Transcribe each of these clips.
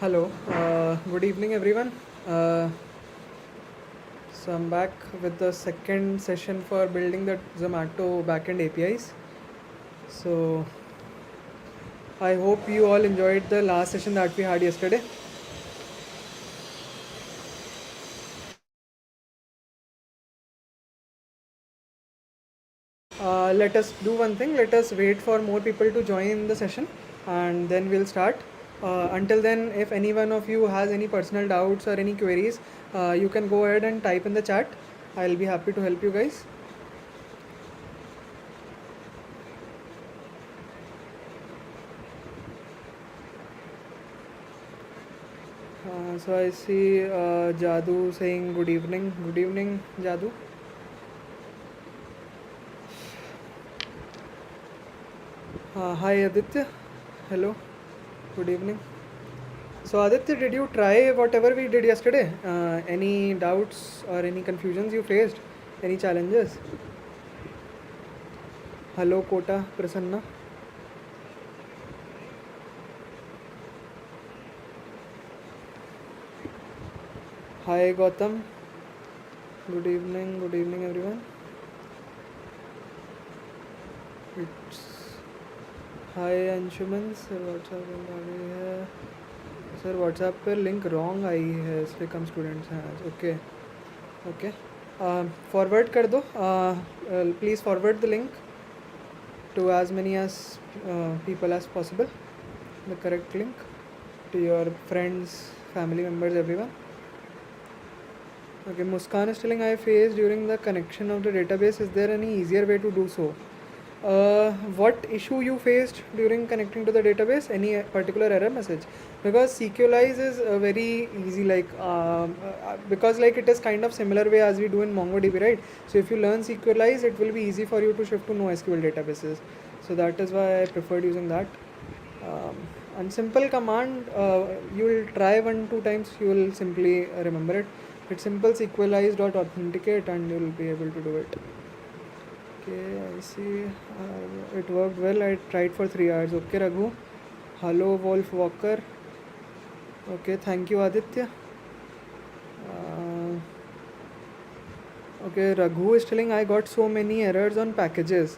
Hello, good evening everyone. So I'm back with the second session for building the Zomato Backend APIs. So I hope you all enjoyed the last session that we had yesterday. Let us do one thing, let us wait for more people to join the session and then we'll start. Until then, if any one of you has any personal doubts or any queries, you can go ahead and type in the chat. I'll be happy to help you guys. So I see Jadu saying good evening. Good evening, Jadu. Hi Aditya. Hello. Good evening. So Aditya, did you try whatever we did yesterday? Any doubts or any confusions you faced? Any challenges? Hello Kota Prasanna. Hi Gautam. Good evening everyone. It's Hi Anshuman sir WhatsApp link आ गई है sir WhatsApp पर link wrong आई है इसलिए कम students हैं आज okay okay forward कर दो please forward the link to as many as people as possible, the correct link to your friends, family members, everyone. Okay, Muskan is telling I faced during the connection of the database. Is there any easier way to do so? What issue you faced during connecting to the database? Any particular error message? Because SQLize is very easy, because it is kind of similar way as we do in MongoDB, right? So if you learn SQLize, it will be easy for you to shift to NoSQL databases. So that is why I preferred using that. And simple command, you will try 1-2 times, you will simply remember it. It's simple SQLize.authenticate and you will be able to do it. Okay, I see. It worked well. I tried for 3 hours. Okay, Raghu. Hello, Wolf Walker. Okay, thank you, Aditya. Okay, Raghu is telling I got so many errors on packages.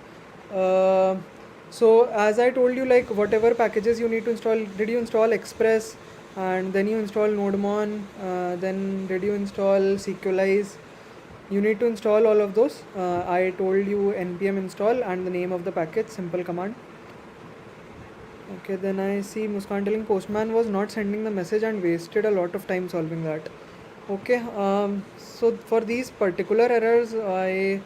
So as I told you, whatever packages you need to install, did you install Express and then you install NodeMon, then did you install SQLize? You need to install all of those. I told you npm install and the name of the package, simple command. Okay, then I see Muskan telling Postman was not sending the message and wasted a lot of time solving that. Okay, so for these particular errors, I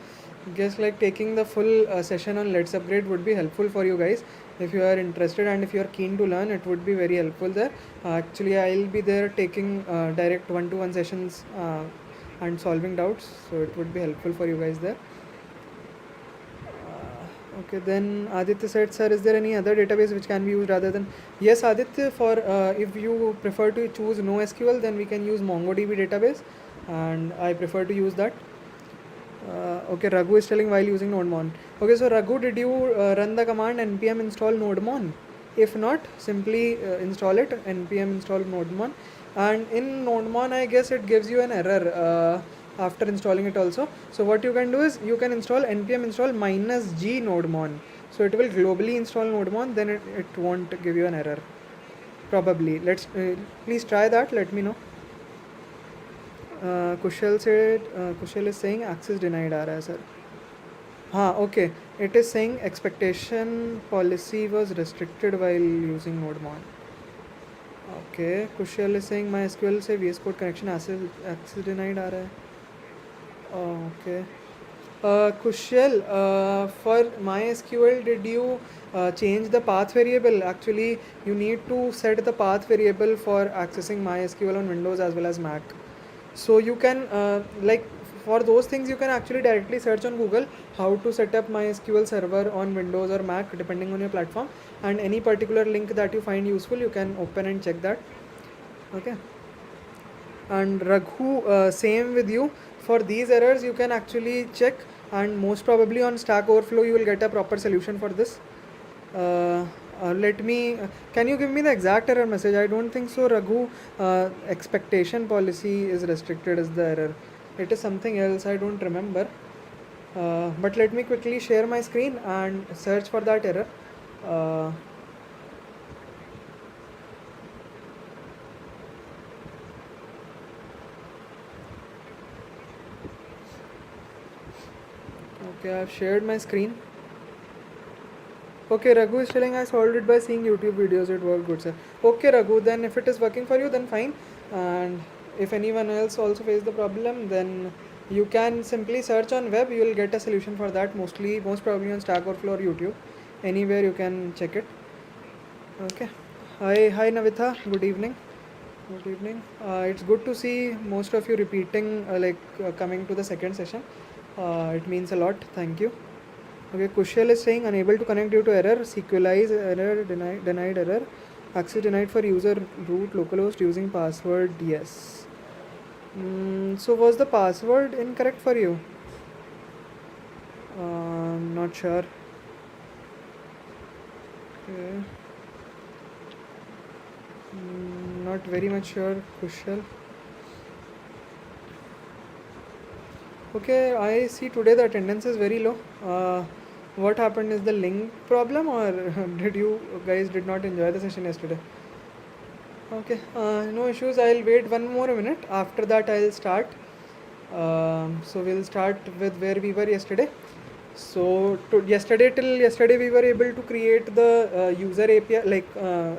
guess taking the full session on LetsUpgrade would be helpful for you guys. If you are interested and if you are keen to learn, it would be very helpful there. Actually, I'll be there taking direct 1-to-1 sessions and solving doubts, so it would be helpful for you guys there. Okay, then Aditya said, sir, is there any other database which can be used rather than... Yes, Aditya, for if you prefer to choose NoSQL, then we can use MongoDB database, and I prefer to use that. Okay, Raghu is telling while using NodeMon. Okay, so Raghu, did you run the command npm install NodeMon? If not, simply install it, npm install NodeMon. And in NodeMon, I guess it gives you an error after installing it also. So what you can do is you can install npm install -g NodeMon. So it will globally install NodeMon, then it won't give you an error. Probably. Please try that, let me know. Kushal said, Kushal is saying access denied आ रहा है sir. हाँ, okay. It is saying expectation policy was restricted while using NodeMon. Okay, Kushal is saying MySQL से VS Code connection access denied आ रहा है. Okay. Kushal, for MySQL, did you change the path variable? Actually, you need to set the path variable for accessing MySQL on Windows as well as Mac. So you can for those things you can actually directly search on Google how to set up MySQL server on Windows or Mac depending on your platform, and any particular link that you find useful you can open and check that. Okay. And Raghu, same with you. For these errors you can actually check, and most probably on Stack Overflow you will get a proper solution for this. Let me. Can you give me the exact error message? I don't think so, Raghu. Expectation policy is restricted as the error. It is something else. I don't remember. But let me quickly share my screen and search for that error. Uh, okay, I've shared my screen. Okay, Raghu is telling I solved it by seeing YouTube videos. It worked good, sir. Okay, Raghu, then if it is working for you, then fine. And if anyone else also face the problem, then you can simply search on web. You will get a solution for that. Most probably on Stack Overflow or YouTube. Anywhere you can check it. Okay. Hi, Navitha. Good evening. Good evening. It's good to see most of you repeating, coming to the second session. It means a lot. Thank you. Okay, Kushal is saying unable to connect due to error, sequelize error, denied error, access denied for user root localhost using password, yes. So was the password incorrect for you? Not sure. Okay. Not very much sure, Kushal. Okay, I see today the attendance is very low. What happened is the link problem, or did you guys did not enjoy the session yesterday? Okay, no issues. I'll wait one more minute. After that, I'll start. So we'll start with where we were yesterday. So till yesterday, we were able to create the user API,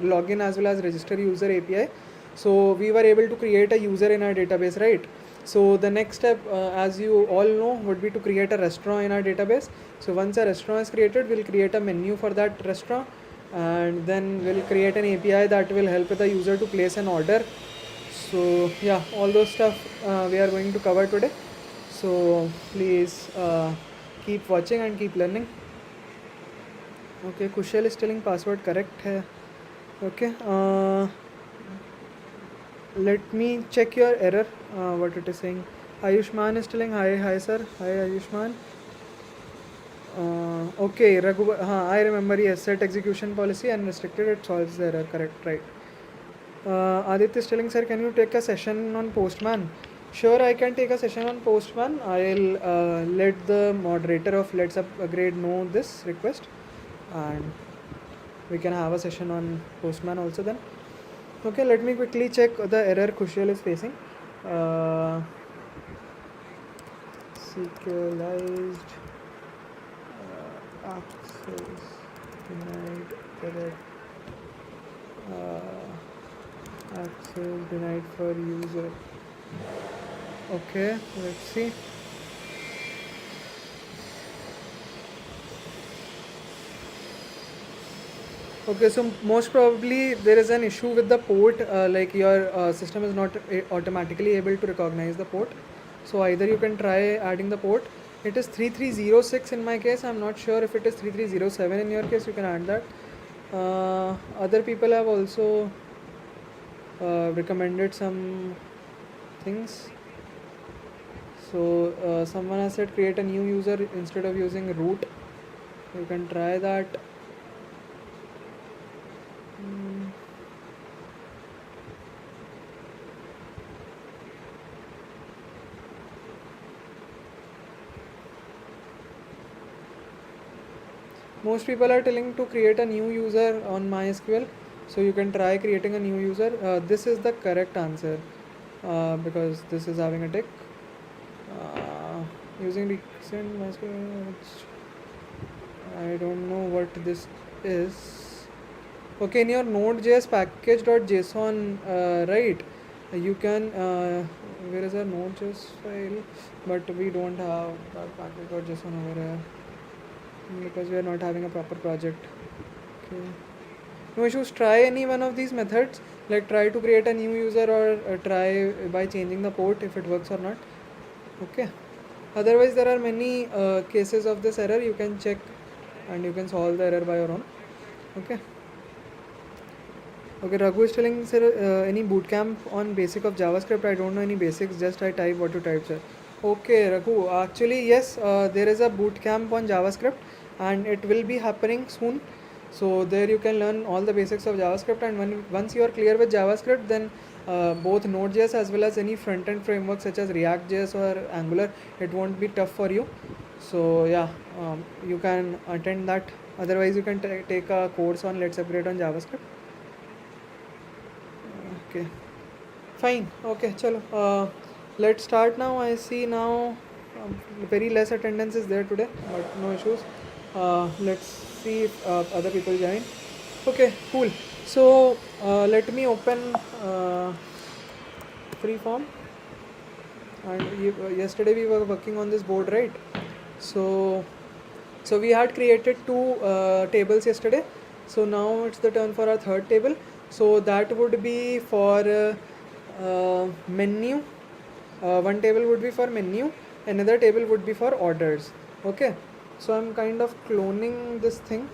login as well as register user API. So we were able to create a user in our database, right? So the next step, as you all know, would be to create a restaurant in our database. So once a restaurant is created, we'll create a menu for that restaurant, and then we'll create an API that will help the user to place an order. So yeah, all those stuff we are going to cover today. So please keep watching and keep learning. Okay, Kushal is telling password correct hai. Okay, let me check your error, what it is saying. Ayushman is telling hi sir, hi Ayushman. Okay, Raghu, I remember, yes, set execution policy and restricted, it solves the error, correct, right. Aditya is telling, sir, can you take a session on Postman? Sure, I can take a session on Postman. I'll let the moderator of LetsUpgrade know this request, and we can have a session on Postman also then. Okay, let me quickly check the error Kushal is facing. Sequelized access denied error. Access denied for user. Okay, let's see. Okay, so most probably there is an issue with the port, like your system is not automatically able to recognize the port. So either you can try adding the port. It is 3306 in my case. I'm not sure if it is 3307 in your case. You can add that. Other people have also recommended some things. So someone has said create a new user instead of using root. You can try that. Most people are telling to create a new user on MySQL, so you can try creating a new user. This is the correct answer because this is having a tick. Using recent MySQL, I don't know what this is. Okay, in your Node.js package.json, right? You can. Where is our Node.js file? But we don't have that package.json over here because we are not having a proper project. Okay, no issues. Try any one of these methods, like try to create a new user or try by changing the port if it works or not. Okay, otherwise there are many cases of this error. You can check and you can solve the error by your own. Okay. Okay, Raghu is telling, sir, any bootcamp on basic of JavaScript? I don't know any basics, just I type what you type, sir. Okay, Raghu, actually yes, there is a bootcamp on JavaScript and it will be happening soon. So there you can learn all the basics of JavaScript, and once you are clear with JavaScript, then both Node.js as well as any front-end framework such as React.js or Angular, it won't be tough for you. So yeah, you can attend that. Otherwise, you can take a course on Let's Upgrade on JavaScript. Okay, fine. Okay, chalo. Let's start now. I see now very less attendance is there today, but no issues. Let's see if other people join. Okay, cool. So let me open freeform. And yesterday we were working on this board, right? So we had created two tables yesterday. So now it's the turn for our third table. So that would be for menu. One table would be for menu, another table would be for orders. Okay, so I'm kind of cloning this thing.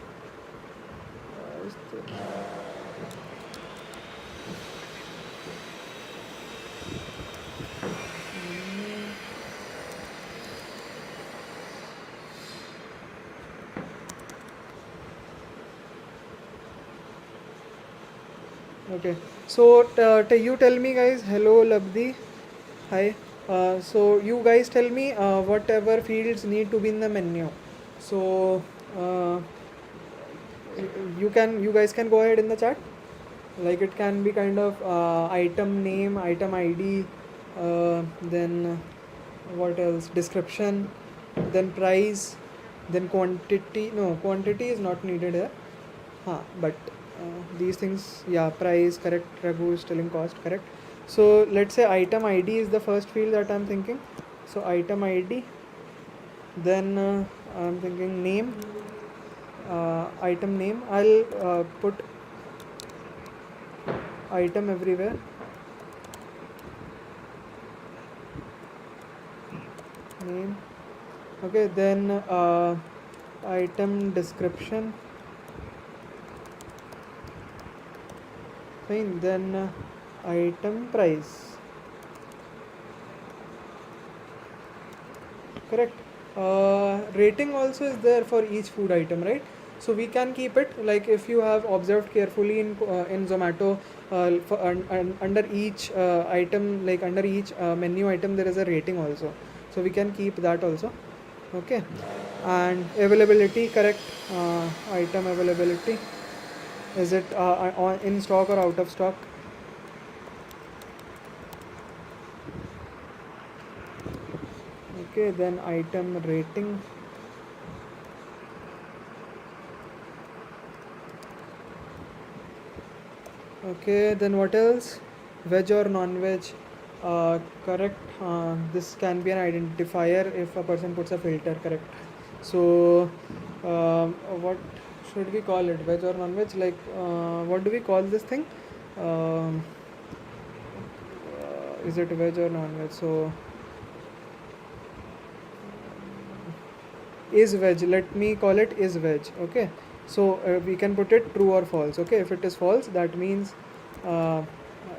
Okay, so you tell me, guys. Hello, Labdi. Hi. So you guys tell me whatever fields need to be in the menu. So uh, you guys can go ahead in the chat. Like it can be kind of item name, item ID, then what else? Description, then price, then quantity. No, quantity is not needed here. But these things, yeah, price, correct, Raghu is telling cost, correct. So let's say item ID is the first field that I'm thinking. So item ID, then I'm thinking name, item name. I'll put item everywhere. Name. Okay, then item description. Fine, then item price. Correct. Rating also is there for each food item, right? So we can keep it like if you have observed carefully in Zomato, under each item, like under each menu item, there is a rating also. So we can keep that also. Okay, and availability, correct. Item availability, is it in stock or out of stock? Okay, then item rating. Okay, then what else? Veg or non-veg? Correct. This can be an identifier if a person puts a filter, correct. So what should we call it? Veg or non-veg? Like what do we call this thing? Um, is it veg or non-veg? So is veg. Let me call it is veg. Okay. So we can put it true or false. Okay. If it is false, that means uh,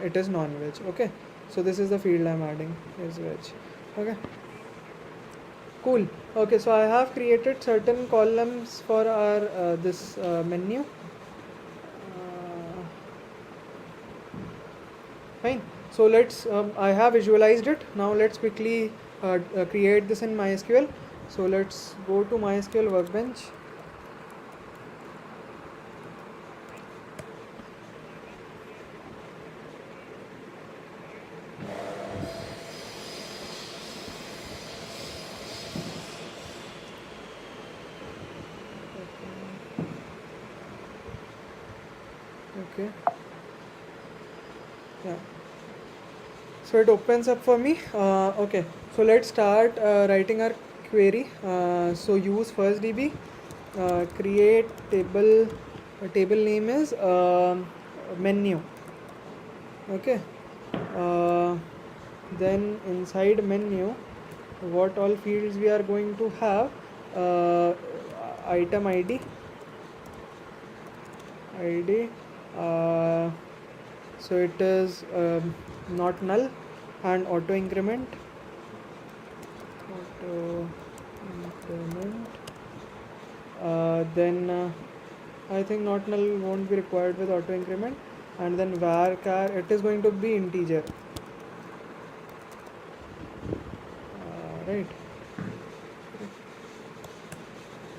it is non-veg. Okay. So this is the field I'm adding, is veg. Okay. Cool. Okay. So I have created certain columns for our this menu. Fine. So let's. I have visualized it. Now let's quickly create this in MySQL. So let's go to MySQL Workbench. Okay. Yeah. So it opens up for me. Okay. So let's start writing our query. So use first DB. Create table. Table name is menu. Okay. Then inside menu, what all fields we are going to have? Item ID. So it is not null, and auto increment. Then I think not null won't be required with auto increment, and then var it is going to be integer, right?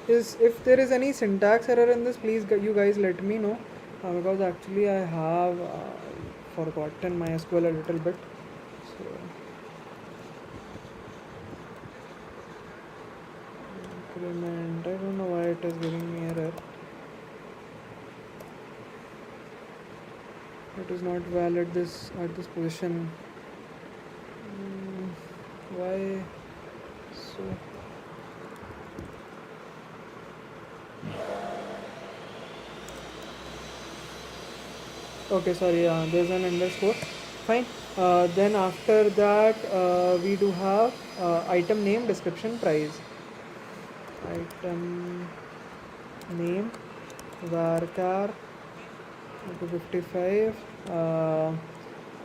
Is if there is any syntax error in this, please you guys let me know, because actually I have forgotten MySQL a little bit. So increment, I don't know why it is giving me error. It is not valid this at this position. Why so? Okay, sorry, there's an underscore. Fine. Then after that, we do have item name, description, price. Item name varchar 55,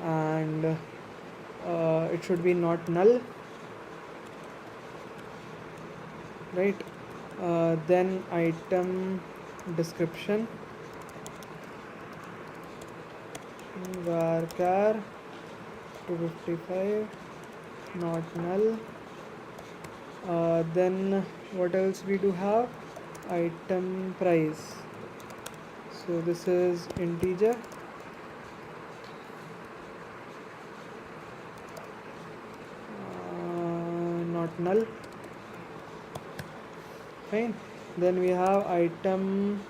and it should be not null, right? Then item description varchar 255 not null. Then what else we do have? Item price. So this is integer. Not null. Fine. Then we have item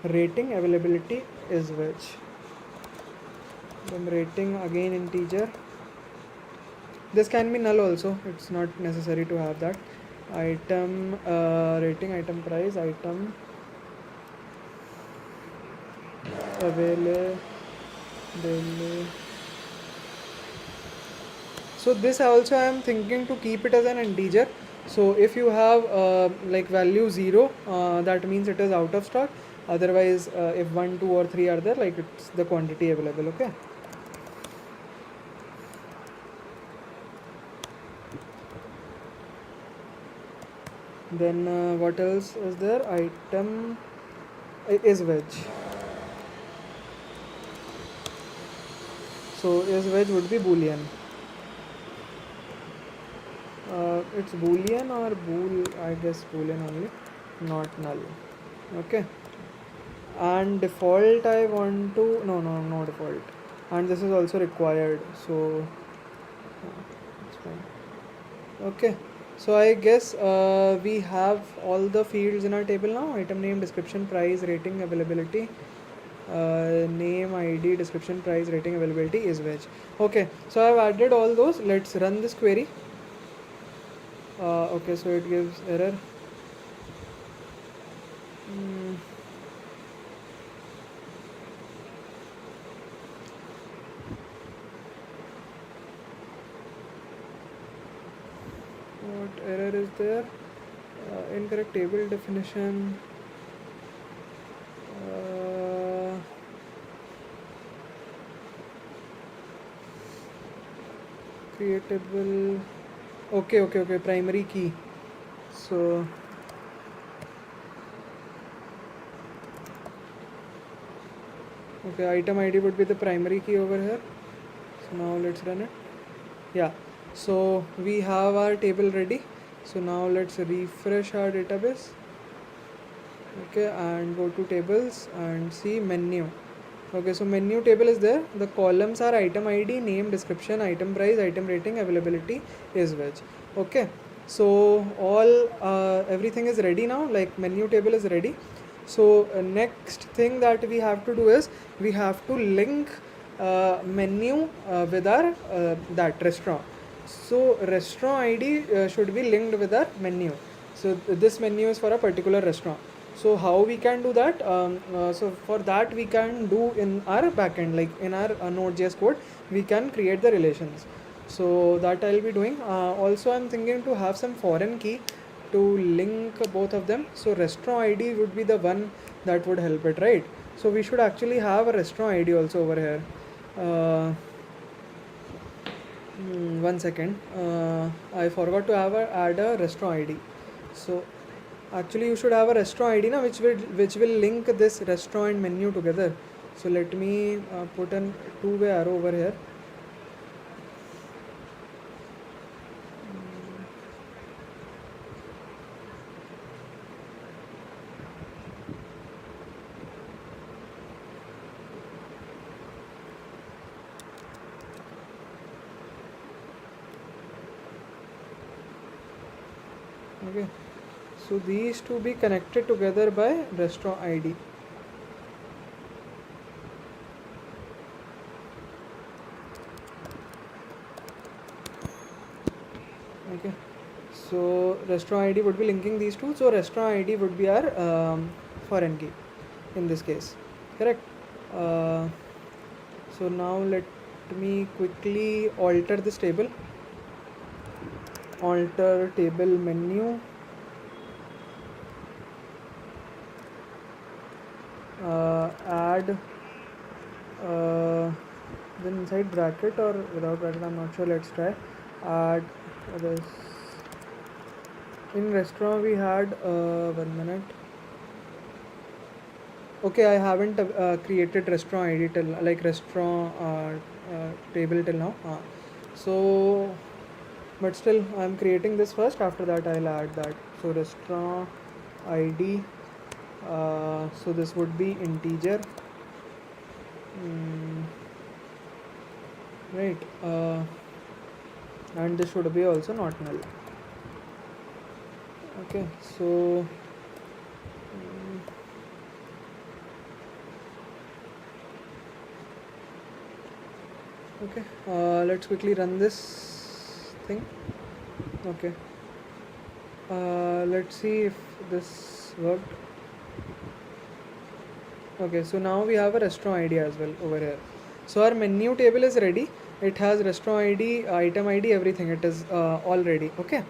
rating availability is which. Then rating again integer. This can be null also, it's not necessary to have that. Item rating, item price, item availability. So this also I am thinking to keep it as an integer. So if you have like value 0, that means it is out of stock. Otherwise if 1, 2 or 3 are there, like it's the quantity available. Okay. Then what else is there? Item is wedge. So is wedge would be boolean. It's boolean or bool, I guess boolean only, not null. Okay. And default I want to no default, and this is also required, so it's fine. Okay, so I guess we have all the fields in our table now: item name, description, price, rating, availability, name, id, description, price, rating, availability is wedge. Okay, so I've added all those. Let's run this query. Okay, so it gives error. What error is there? Incorrect table definition. Creatable. Okay, primary key. So okay, item id would be the primary key over here. So now let's run it. Yeah, so we have our table ready. So now let's refresh our database. Okay, and go to tables and see menu. Okay, so menu table is there. The columns are item id, name, description, item price, item rating, availability is wedge. Okay, so all everything is ready now, like menu table is ready. So next thing that we have to do is we have to link menu with our that restaurant. So restaurant id should be linked with our menu. So this menu is for a particular restaurant. So how we can do that? So for that we can do in our backend, like in our Node.js code, we can create the relations. So that I'll be doing. Also I'm thinking to have some foreign key to link both of them. So restaurant ID would be the one that would help it, right? So we should actually have a restaurant ID also over here. One second. I forgot to add a restaurant ID. So Actually, you should have a restaurant ID now, which will link this restaurant menu together. So let me put an two-way arrow over here. Okay, so these two be connected together by restaurant ID. Okay, so restaurant ID would be linking these two, so restaurant ID would be our foreign key in this case, correct? uh, so now let me quickly alter this table. Alter table menu, add then inside bracket or without bracket, I'm not sure, let's try. Add this. In restaurant we had 1 minute. Okay, I haven't created restaurant ID till, like, restaurant table till now. So but still I'm creating this first, after that I'll add that. So restaurant ID, so this would be integer, right, and this should be also not null. Okay, so okay, let's quickly run this thing. Okay, let's see if this worked. Okay, so now we have a restaurant ID as well over here. So our menu table is ready. It has restaurant ID, item ID, everything. It is all ready. Okay,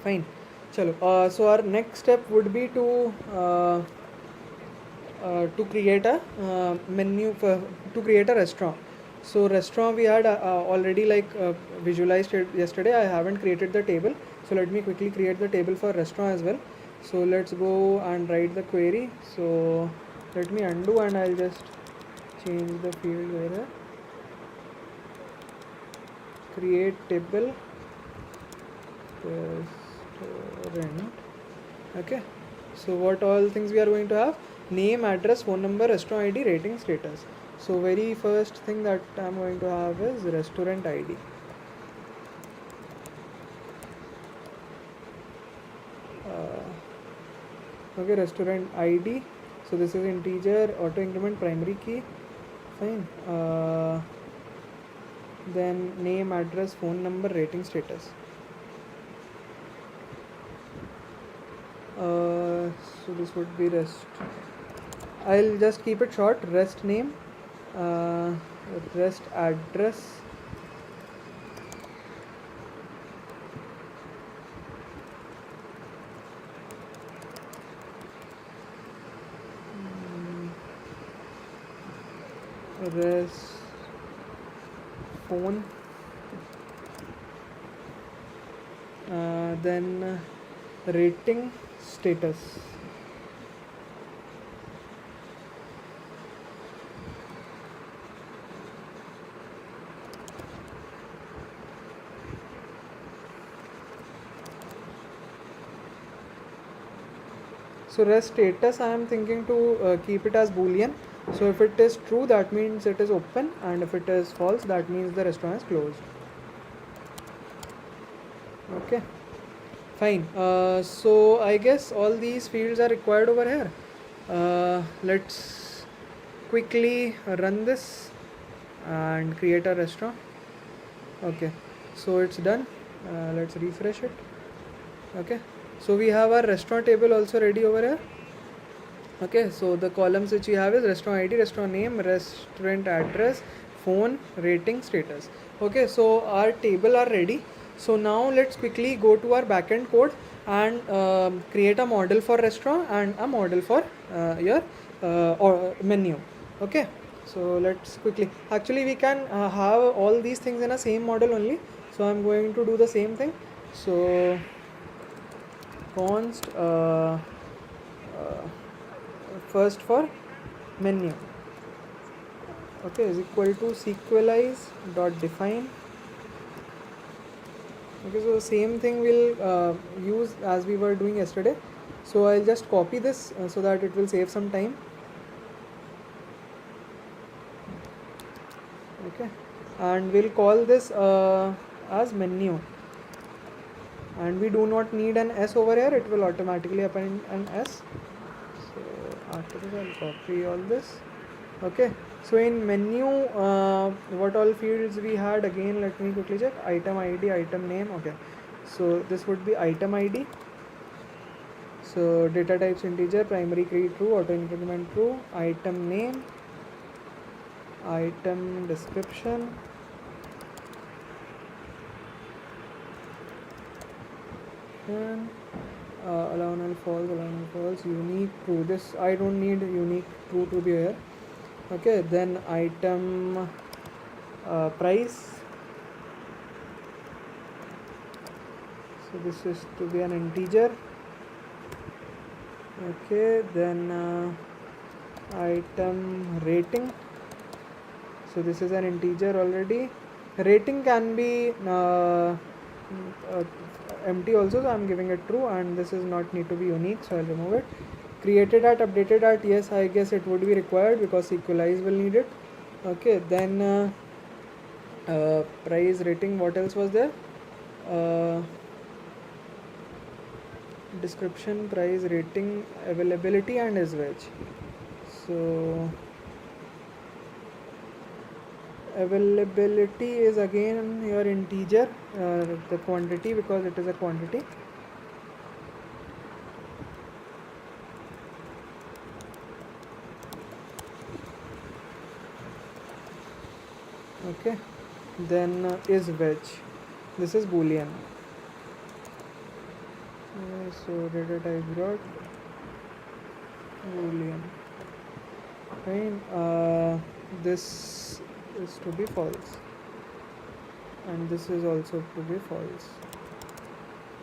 fine. Chalo. So our next step would be to create a menu to create a restaurant. So restaurant we had already visualized it yesterday. I haven't created the table, so let me quickly create the table for restaurant as well. So let's go and write the query. So let me undo and I'll just change the field here. Create table restaurant. Okay, so what all things we are going to have: name, address, phone number, restaurant ID, rating, status. So very first thing that I'm going to have is restaurant ID. Okay, restaurant ID, so this is integer, auto increment, primary key, fine. Then name, address, phone number, rating, status. So this would be rest. I'll just keep it short. Rest name, rest address, rest phone, then rating, status. So rest status, I am thinking to keep it as boolean. So if it is true, that means it is open, and if it is false, that means the restaurant is closed. Okay, fine. So I guess all these fields are required over here. Let's quickly run this and create a restaurant. Okay, so it's done. Let's refresh it. Okay, so we have our restaurant table also ready over here. Okay, so the columns which we have is restaurant ID, restaurant name, restaurant address, phone, rating, status. Okay, so our table are ready. So now let's quickly go to our backend code and create a model for restaurant and a model for your or menu. Okay, so let's quickly, actually we can have all these things in a same model only. So I'm going to do the same thing. So const first for menu, okay, is equal to sequelize dot define. Okay, so the same thing we'll use as we were doing yesterday. So I'll just copy this so that it will save some time. Okay, and we'll call this as menu, and we do not need an s over here, it will automatically append an s. So after this I'll copy all this. Okay, so in menu what all fields we had, again let me quickly check. Item id, item name. Okay, so this would be item id. So data types integer, primary key true, auto increment true, item name, item description, and allow null false, unique true. This I don't need unique true to be here. Okay, then item price. So this is to be an integer. Okay, then item rating. So this is an integer already. Rating can be empty also, so I'm giving it true, and this is not need to be unique, so I'll remove it. Created at, updated at, yes, I guess it would be required because equalize will need it. Okay, then price, rating, what else was there? Description, price, rating, availability, and is wedge. So availability is again your integer, the quantity, because it is a quantity. Okay, then is wedge, this is boolean. So data type dot boolean, fine. This is to be false, and this is also to be false.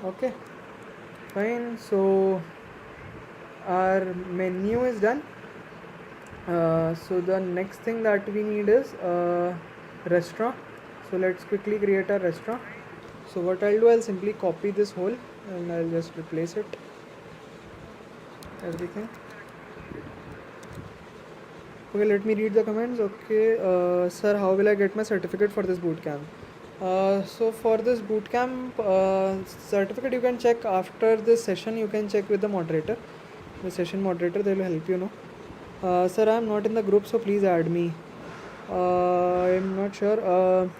Okay, fine. So our menu is done. So the next thing that we need is restaurant. So let's quickly create a restaurant. So what I'll do, I'll simply copy this whole and I'll just replace it, everything. Okay, let me read the comments. Okay, sir, how will I get my certificate for this bootcamp? So for this bootcamp certificate, you can check after this session. You can check with the moderator, the session moderator. They will help you know. Sir, I am not in the group, so please add me. I'm not sure.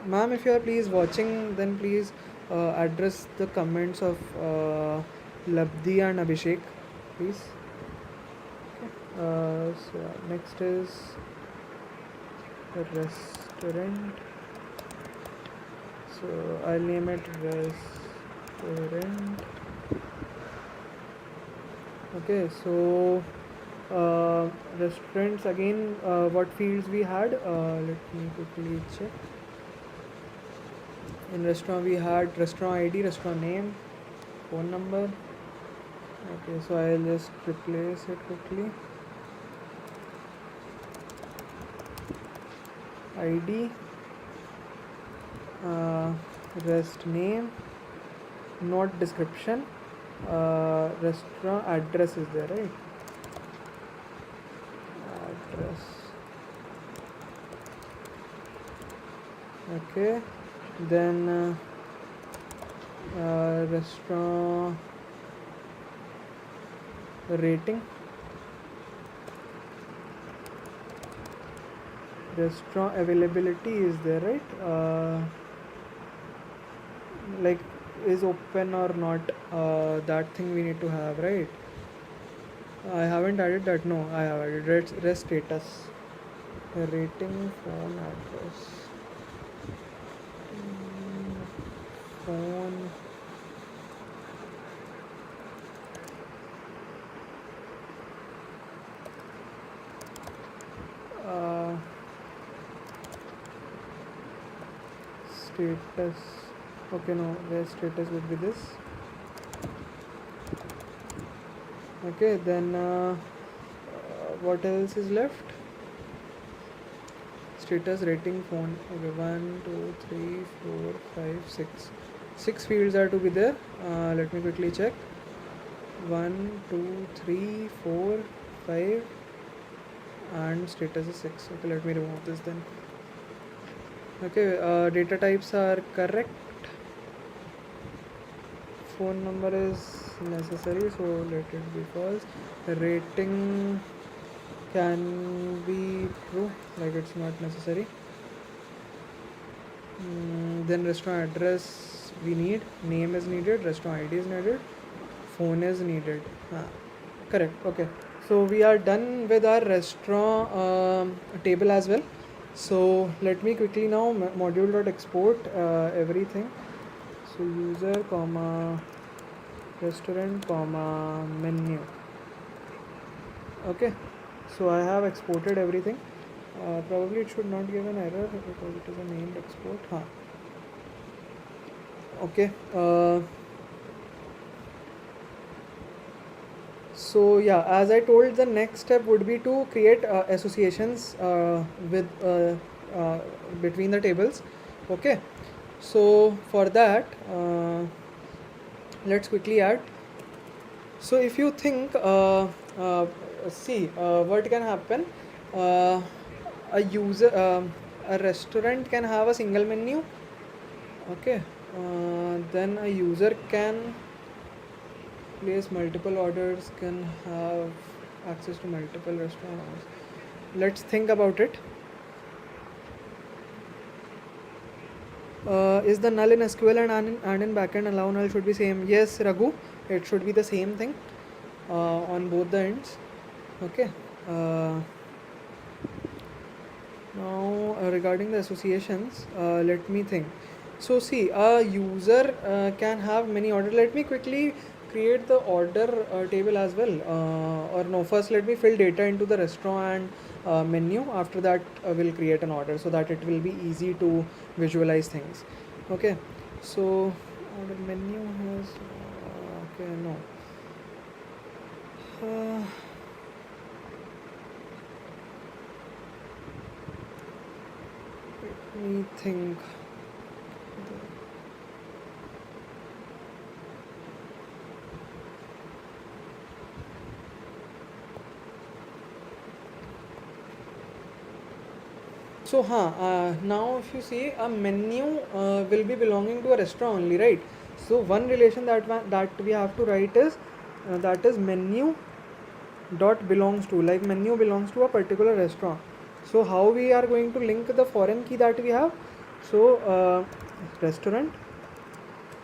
Ma'am, if you are please watching, then please address the comments of Labdi and Abhishek, please. So next is restaurant. So I'll name it restaurant. Okay, so restaurants again, what fields we had, let me quickly check. In restaurant we had restaurant ID, restaurant name, phone number. Okay, so I'll just replace it quickly. ID, rest name, not description, restaurant address is there, right? Address. Okay, then restaurant rating, restaurant availability is there, right? Like is open or not, that thing we need to have, right? I haven't added that. No, I have added rest status, rating, phone address, phone, status. Okay, no, where status would be this. Okay, then what else is left? Status, rating, phone. Okay, 1 2 3 4 5 6. 6 fields are to be there. Let me quickly check. 1 2 3 4 5 and status is 6. Okay, let me remove this then. Okay, data types are correct. Phone number is necessary, so let it be false. Rating can be true, like it's not necessary. Then restaurant address we need, name is needed, restaurant ID is needed, phone is needed. Correct. Okay, so we are done with our restaurant table as well. So let me quickly now module.export everything. So user comma restaurant comma menu. Okay, so I have exported everything. Probably it should not give an error because it is a named export. Okay, so yeah, as I told, the next step would be to create associations with between the tables. Okay, so for that let's quickly add. So if you think see what can happen, uh, a user a restaurant can have a single menu. Okay, then a user can place multiple orders, can have access to multiple restaurants. Let's think about it. Is the null in SQL and in backend allow null should be same? Yes, Raghu, it should be the same thing on both the ends. Okay. Now regarding the associations, let me think. So see, a user can have many orders. Let me quickly create the order table as well. Or no, first let me fill data into the restaurant menu. After that, we'll create an order so that it will be easy to visualize things. Okay. So order menu has okay, no. Let me think. So, now if you see, a menu will be belonging to a restaurant only, right? So, one relation that we have to write is that is menu dot belongs to, like menu belongs to a particular restaurant. So, how we are going to link the foreign key that we have? So, restaurant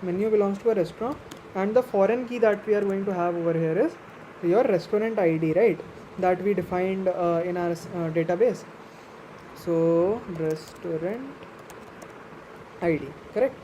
menu belongs to a restaurant, and the foreign key that we are going to have over here is your restaurant ID, right? That we defined in our database. So restaurant ID, correct?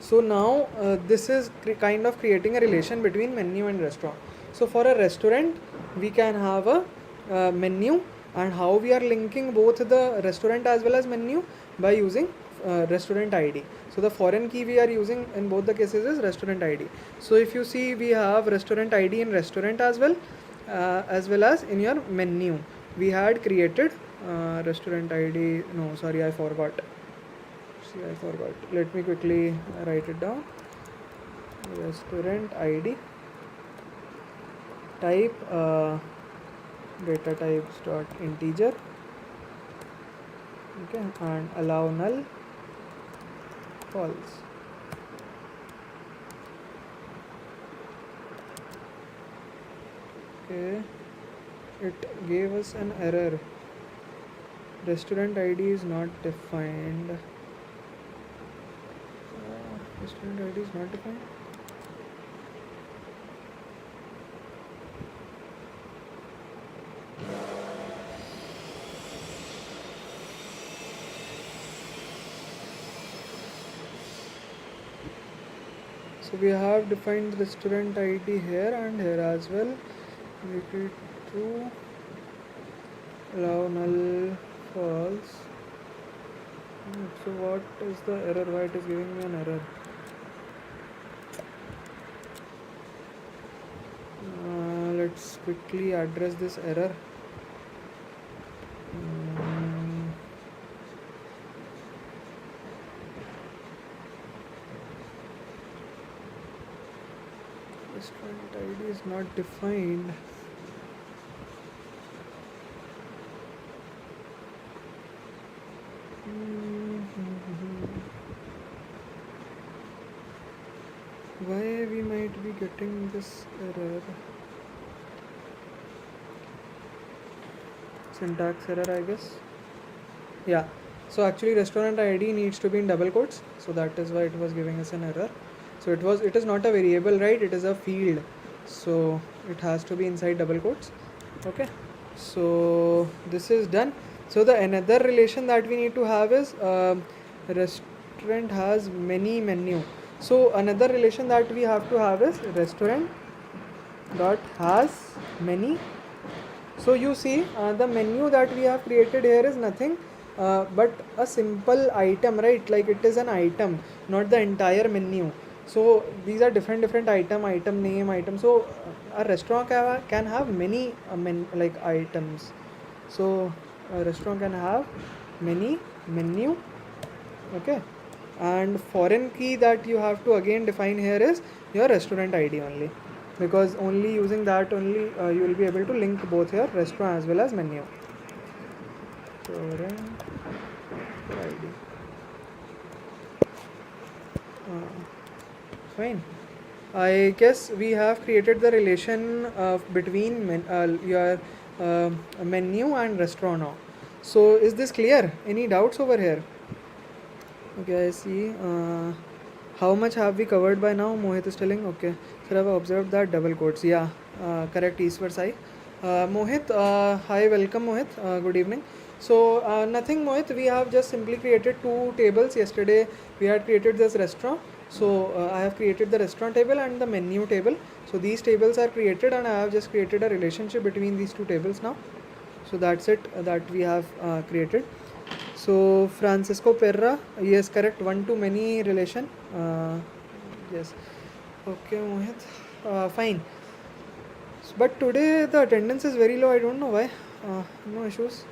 So now this is kind of creating a relation between menu and restaurant. So for a restaurant, we can have a menu, and how we are linking both the restaurant as well as menu by using restaurant ID. So the foreign key we are using in both the cases is restaurant ID. So if you see, we have restaurant ID in restaurant as well as in your menu. We had created restaurant ID. No, sorry, I forgot. Let me quickly write it down. Restaurant ID. Type data types dot integer. Okay, and allow null false. Okay, it gave us an error. Restaurant ID is not defined. Restaurant ID is not defined. So we have defined restaurant ID here and here as well. Make it true. Allow null false. So what is the error? Why it is giving me an error? Let let's quickly address this error. Restaurant ID is not defined. Why we might be getting this error? Syntax error, I guess. Yeah, so actually restaurant ID needs to be in double quotes, so that is why it was giving us an error. So it is not a variable, right? It is a field, so it has to be inside double quotes. Okay, so this is done. So the another relation that we need to have is restaurant has many menu. So another relation that we have to have is restaurant dot has many. So you see the menu that we have created here is nothing but a simple item, right? Like it is an item, not the entire menu. So these are different item name, item. So a restaurant can have many like items. So a restaurant can have many menu. Okay, and foreign key that you have to again define here is your restaurant ID only, because only using that only you will be able to link both your restaurant as well as menu. Restaurant ID. Fine. I guess we have created the relation between your menu and restaurant now. So is this clear? Any doubts over here? Okay, I see. How much have we covered by now? Mohit is telling. Okay, sir, I've observed that double quotes. Yeah, correct. Eastward side. Mohit, hi, welcome, Mohit. Good evening. So nothing, Mohit. We have just simply created two tables. Yesterday we had created this restaurant. So I have created the restaurant table and the menu table. So these tables are created, and I have just created a relationship between these two tables now. So that's it that we have created. So Francisco Perra, yes, correct, one to many relation. Yes. Okay, Mohit. Fine. But today the attendance is very low. I don't know why. No issues.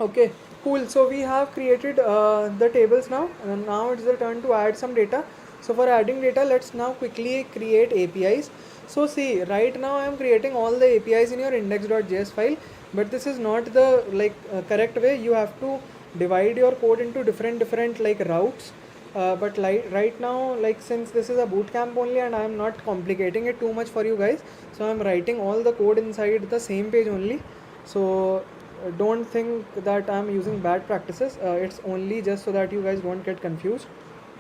Okay, cool. So we have created the tables now, and now it's the turn to add some data. So for adding data, let's now quickly create APIs. So see, right now I am creating all the APIs in your index.js file, but this is not the correct way. You have to divide your code into different like routes. But right now, like since this is a bootcamp only, and I am not complicating it too much for you guys, so I am writing all the code inside the same page only. So don't think that I'm using bad practices. It's only just so that you guys won't get confused.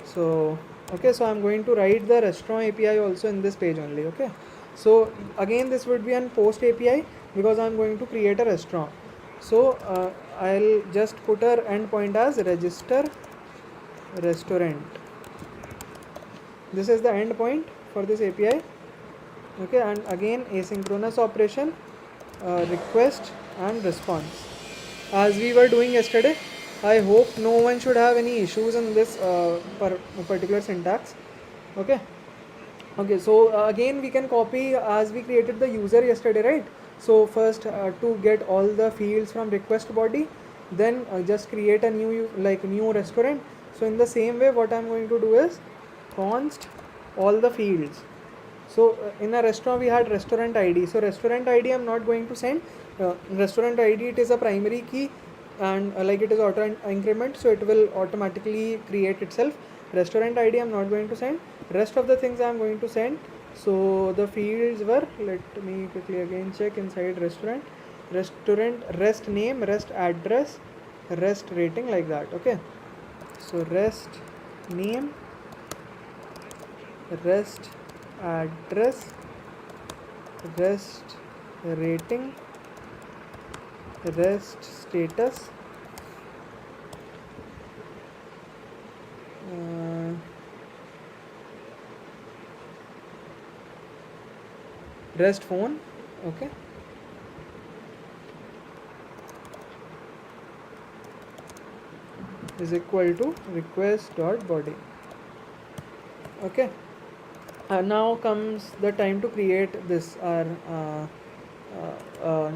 So okay, so I'm going to write the restaurant API also in this page only. Okay, so again this would be an post API because I'm going to create a restaurant. So I'll just put our endpoint as register restaurant. This is the endpoint for this API. Okay, and again asynchronous operation, request and response, as we were doing yesterday. I hope no one should have any issues in this particular syntax. Okay, so again we can copy as we created the user yesterday, right? So first to get all the fields from request body, then just create a new restaurant. So in the same way, what I'm going to do is const all the fields. So in a restaurant we had restaurant ID. So restaurant ID I'm not going to send. Restaurant ID, it is a primary key, and like it is auto increment, so it will automatically create itself. Restaurant ID I'm not going to send. Rest of the things I'm going to send. So the fields were, let me quickly again check inside restaurant, rest name, rest address, rest rating, like that. Okay, so rest name, rest address, rest rating, rest status, rest phone. Okay, is equal to request dot body. Okay, Now comes the time to create this our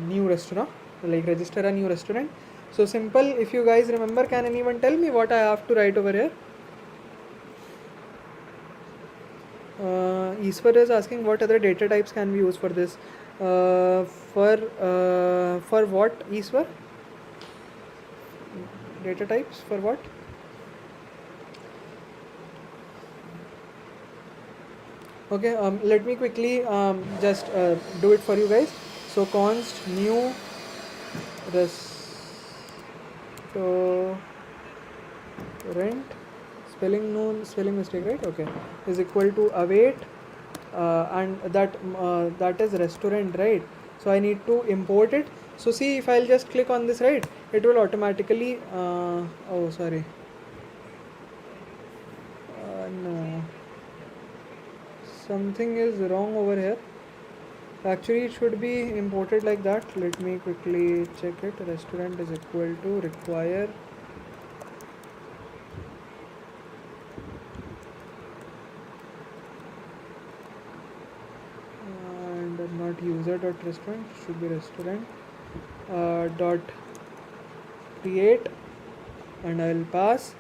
new restaurant, like register a new restaurant. So simple. If you guys remember, can anyone tell me what I have to write over here? Eastward is asking what other data types can we use for this. For what, Eastward? Data types for what? Okay, let me quickly just do it for you guys. So const new restaurant, spelling mistake, right? Okay, is equal to await, and that is restaurant, right? So I need to import it. So see, if I'll just click on this, right, it will automatically oh sorry, no, something is wrong over here. Actually it should be imported like that. Let me quickly check it. Restaurant is equal to require and not user dot restaurant, should be restaurant dot create, and I'll pass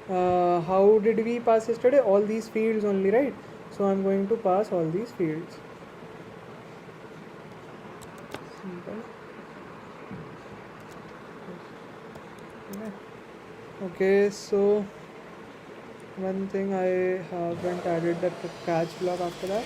how did we pass yesterday, all these fields only, right? So I'm going to pass all these fields. Simple. Okay, so one thing I haven't added the catch block after that.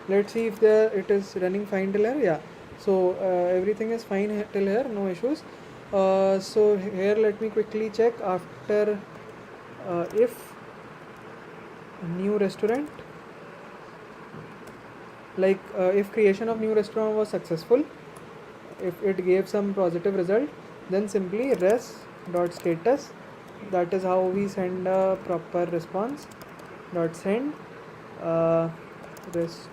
Let's see if it is running fine till here. Yeah, so everything is fine till here, no issues. So here let me quickly check after if new restaurant, like if creation of new restaurant was successful, if it gave some positive result, then simply res dot status, that is how we send a proper response, dot send restaurant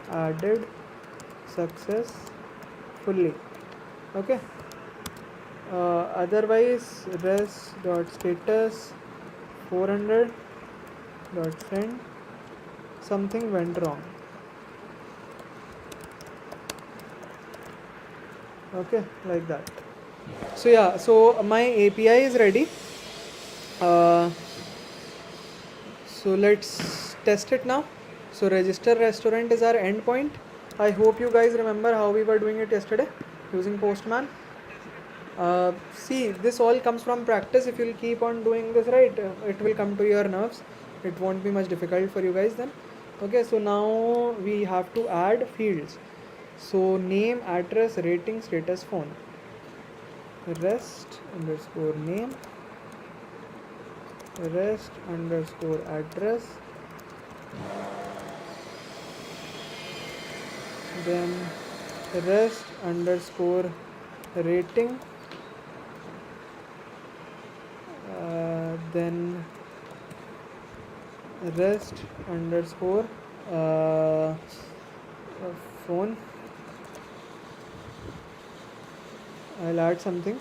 added successfully. Okay, otherwise res dot status 400 dot send something went wrong. Okay, like that. So yeah, so my API is ready. So let's test it now. So register restaurant is our endpoint. I hope you guys remember how we were doing it yesterday using Postman. See, this all comes from practice. If you'll keep on doing this, right, it will come to your nerves. It won't be much difficult for you guys then. Okay, so now we have to add fields. So name, address, rating, status, phone. Rest underscore name, rest underscore address, then rest underscore rating, then rest underscore phone. I'll add something,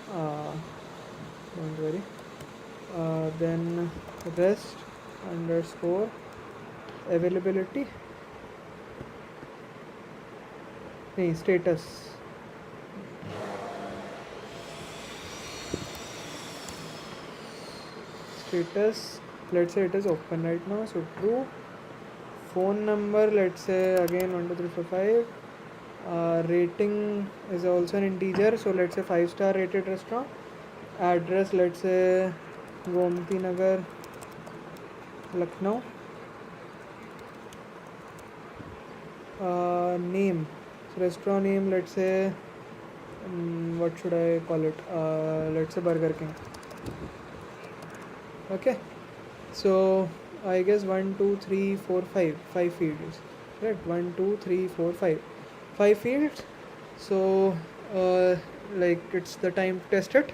don't worry. Then rest underscore availability, status, let's say it is open right now, so true. Phone number, let's say again 1 2 3 4 5. Rating is also an integer, so let's say 5-star rated restaurant. Address, let's say Gomti Nagar, Lucknow. Name, so restaurant name, let's say what should I call it, let's say Burger King. Okay, so I guess 1 2 3 4 5 fields, right? 1 2 3 4 5 fields. So like it's the time to test it.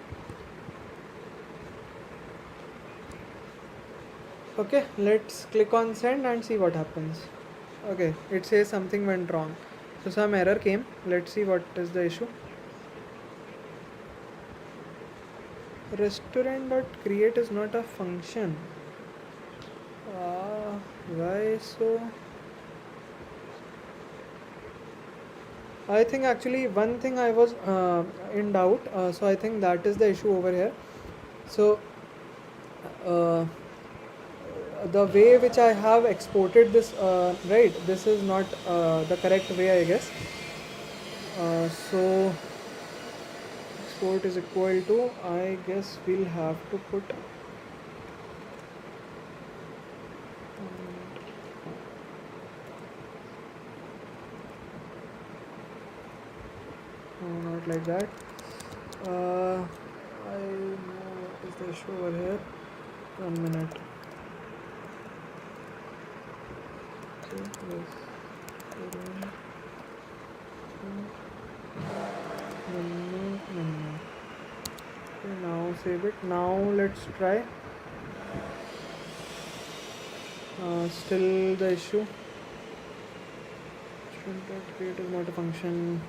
Okay, let's click on send and see what happens. Okay, it says something went wrong, so some error came. Let's see what is the issue. Restaurant.create is not a function. Why so? I think actually one thing I was in doubt, so I think that is the issue over here. So uh, the way which I have exported this, right, this is not the correct way, I guess. So export is equal to, I guess we'll have to put no, not like that. I know what is the issue over here. 1 minute. Okay, yes. Okay, now save it. Now let's try. Still the issue. Create is not a function.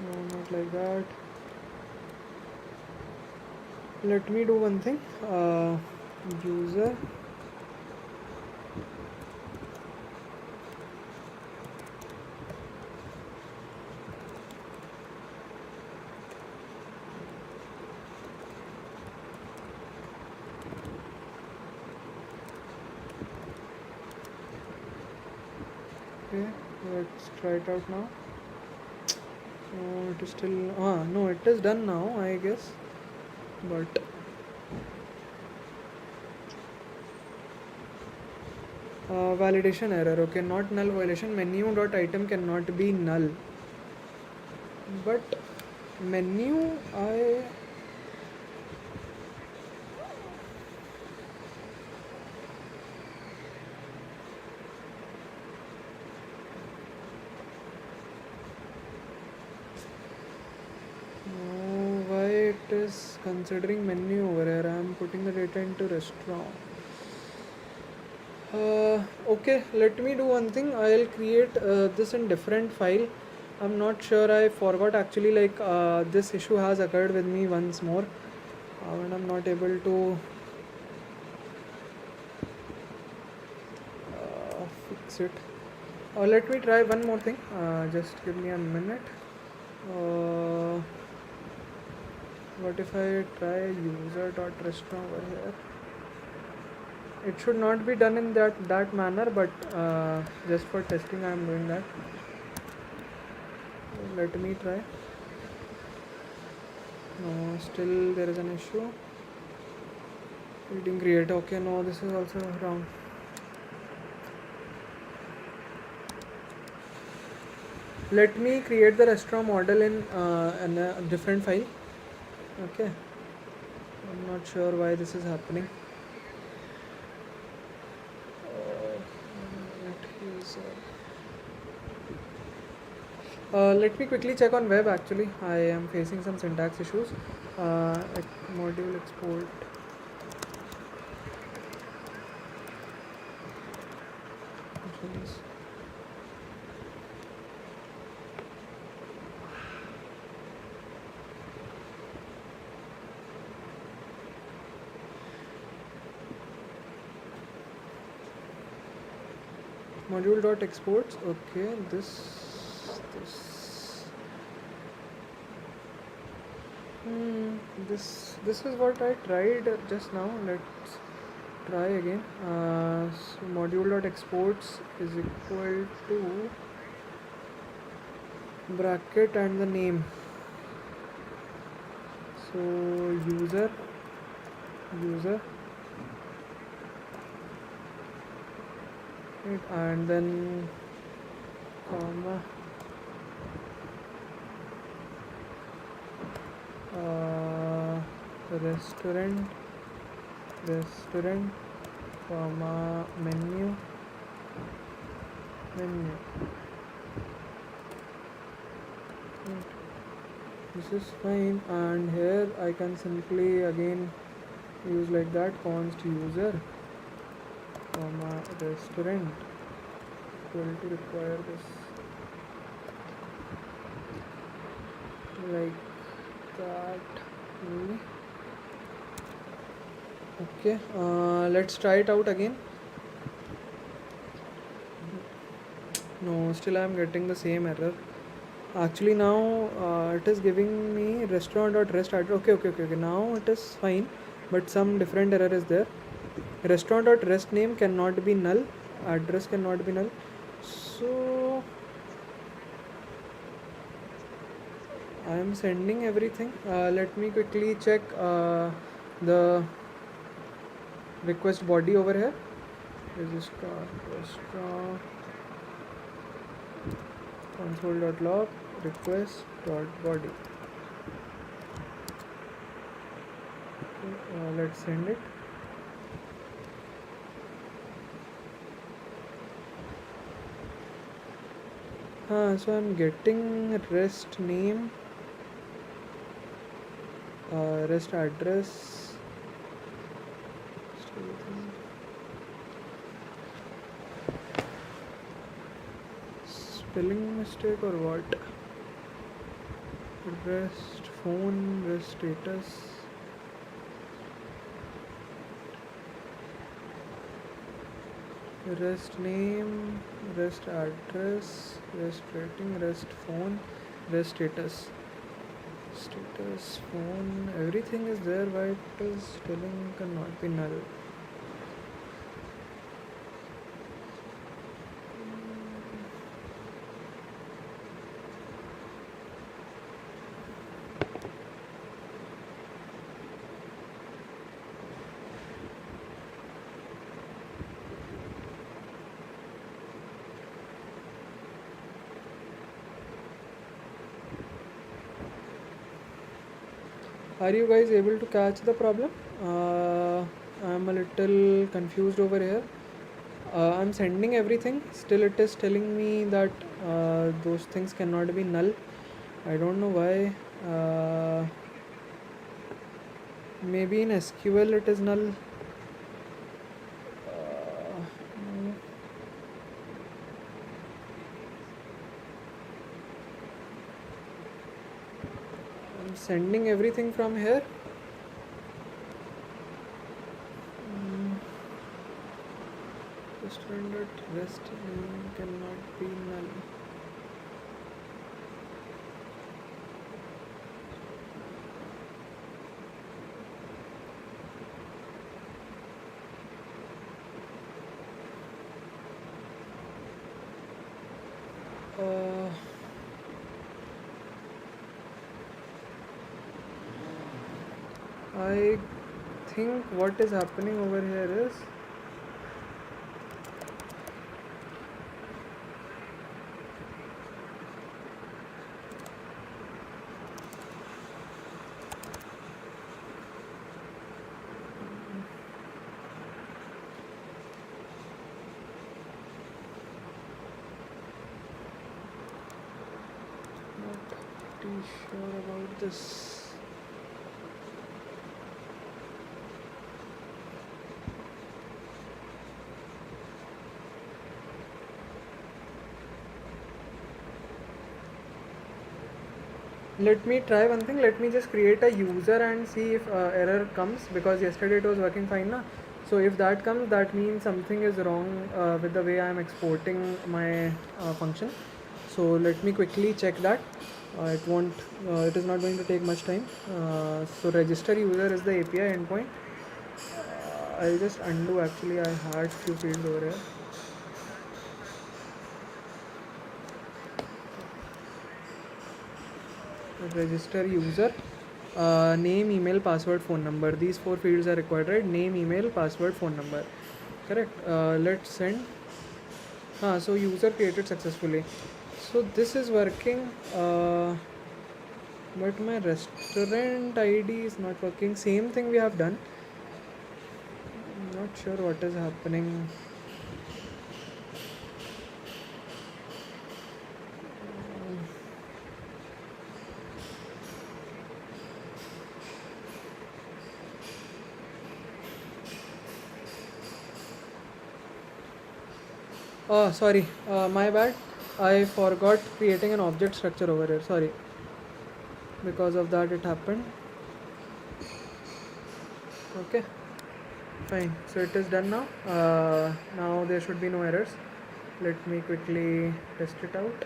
No, not like that. Let me do one thing. User okay, let's try it out now. It is still no, it is done now, I guess, but validation error. Okay, not null violation. Menu dot item cannot be null, but menu I why it is considering menu over here. I am putting the data into restaurant. Okay, let me do one thing. I'll create this in different file. I'm not sure, I forgot actually, like this issue has occurred with me once more and I'm not able to fix it. Let me try one more thing, just give me a minute. What if I try user.restaurant over here? It should not be done in that manner, but just for testing I am doing that. Let me try. No, still there is an issue. Reading create. Okay, no, this is also wrong. Let me create the restaurant model in a different file. Okay, I'm not sure why this is happening. Let me quickly check on web. Actually, I am facing some syntax issues. Module export. Module dot exports. Okay, this this is what I tried just now. Let's try again. So module dot exports is equal to bracket and the name. So user and then comma restaurant comma menu. This is fine, and here I can simply again use like that, const user comma restaurant equal to require this. like that maybe. Okay, let's try it out again. No, still I'm getting the same error. Actually now it is giving me restaurant.rest address. Okay. Now it is fine, but some different error is there. Restaurant.rest name cannot be null. Address cannot be null. So I am sending everything. Let me quickly check the request body over here. Restaurant console.log request.body. Let's send it. So I'm getting rest name, rest address, spelling mistake or what? Rest phone, rest status. Rest name, rest address, rest rating, rest phone, rest status. Status, phone, everything is there. Why it is telling cannot be null? Are you guys able to catch the problem? I'm a little confused over here. I'm sending everything, still it is telling me that those things cannot be null. I don't know why. Maybe in SQL it is null. No. I'm sending everything from here. Rest name cannot be null. I think what is happening over here is not pretty sure about this. Let me try one thing. Let me just create a user and see if error comes, because yesterday it was working fine na. So if that comes, that means something is wrong with the way I am exporting my function. So let me quickly check that. It is not going to take much time. So register user is the API endpoint. I'll just undo. Actually I had few fields over here. Register user, name, email, password, phone number. These 4 fields are required, right? Name, email, password, phone number. Correct. Let's send. So user created successfully. So this is working, but my restaurant ID is not working. Same thing we have done. I'm not sure what is happening. Sorry, my bad. I forgot creating an object structure over here. Sorry. because of that it happened. Okay, fine, so it is done now. Now there should be no errors. Let me quickly test it out.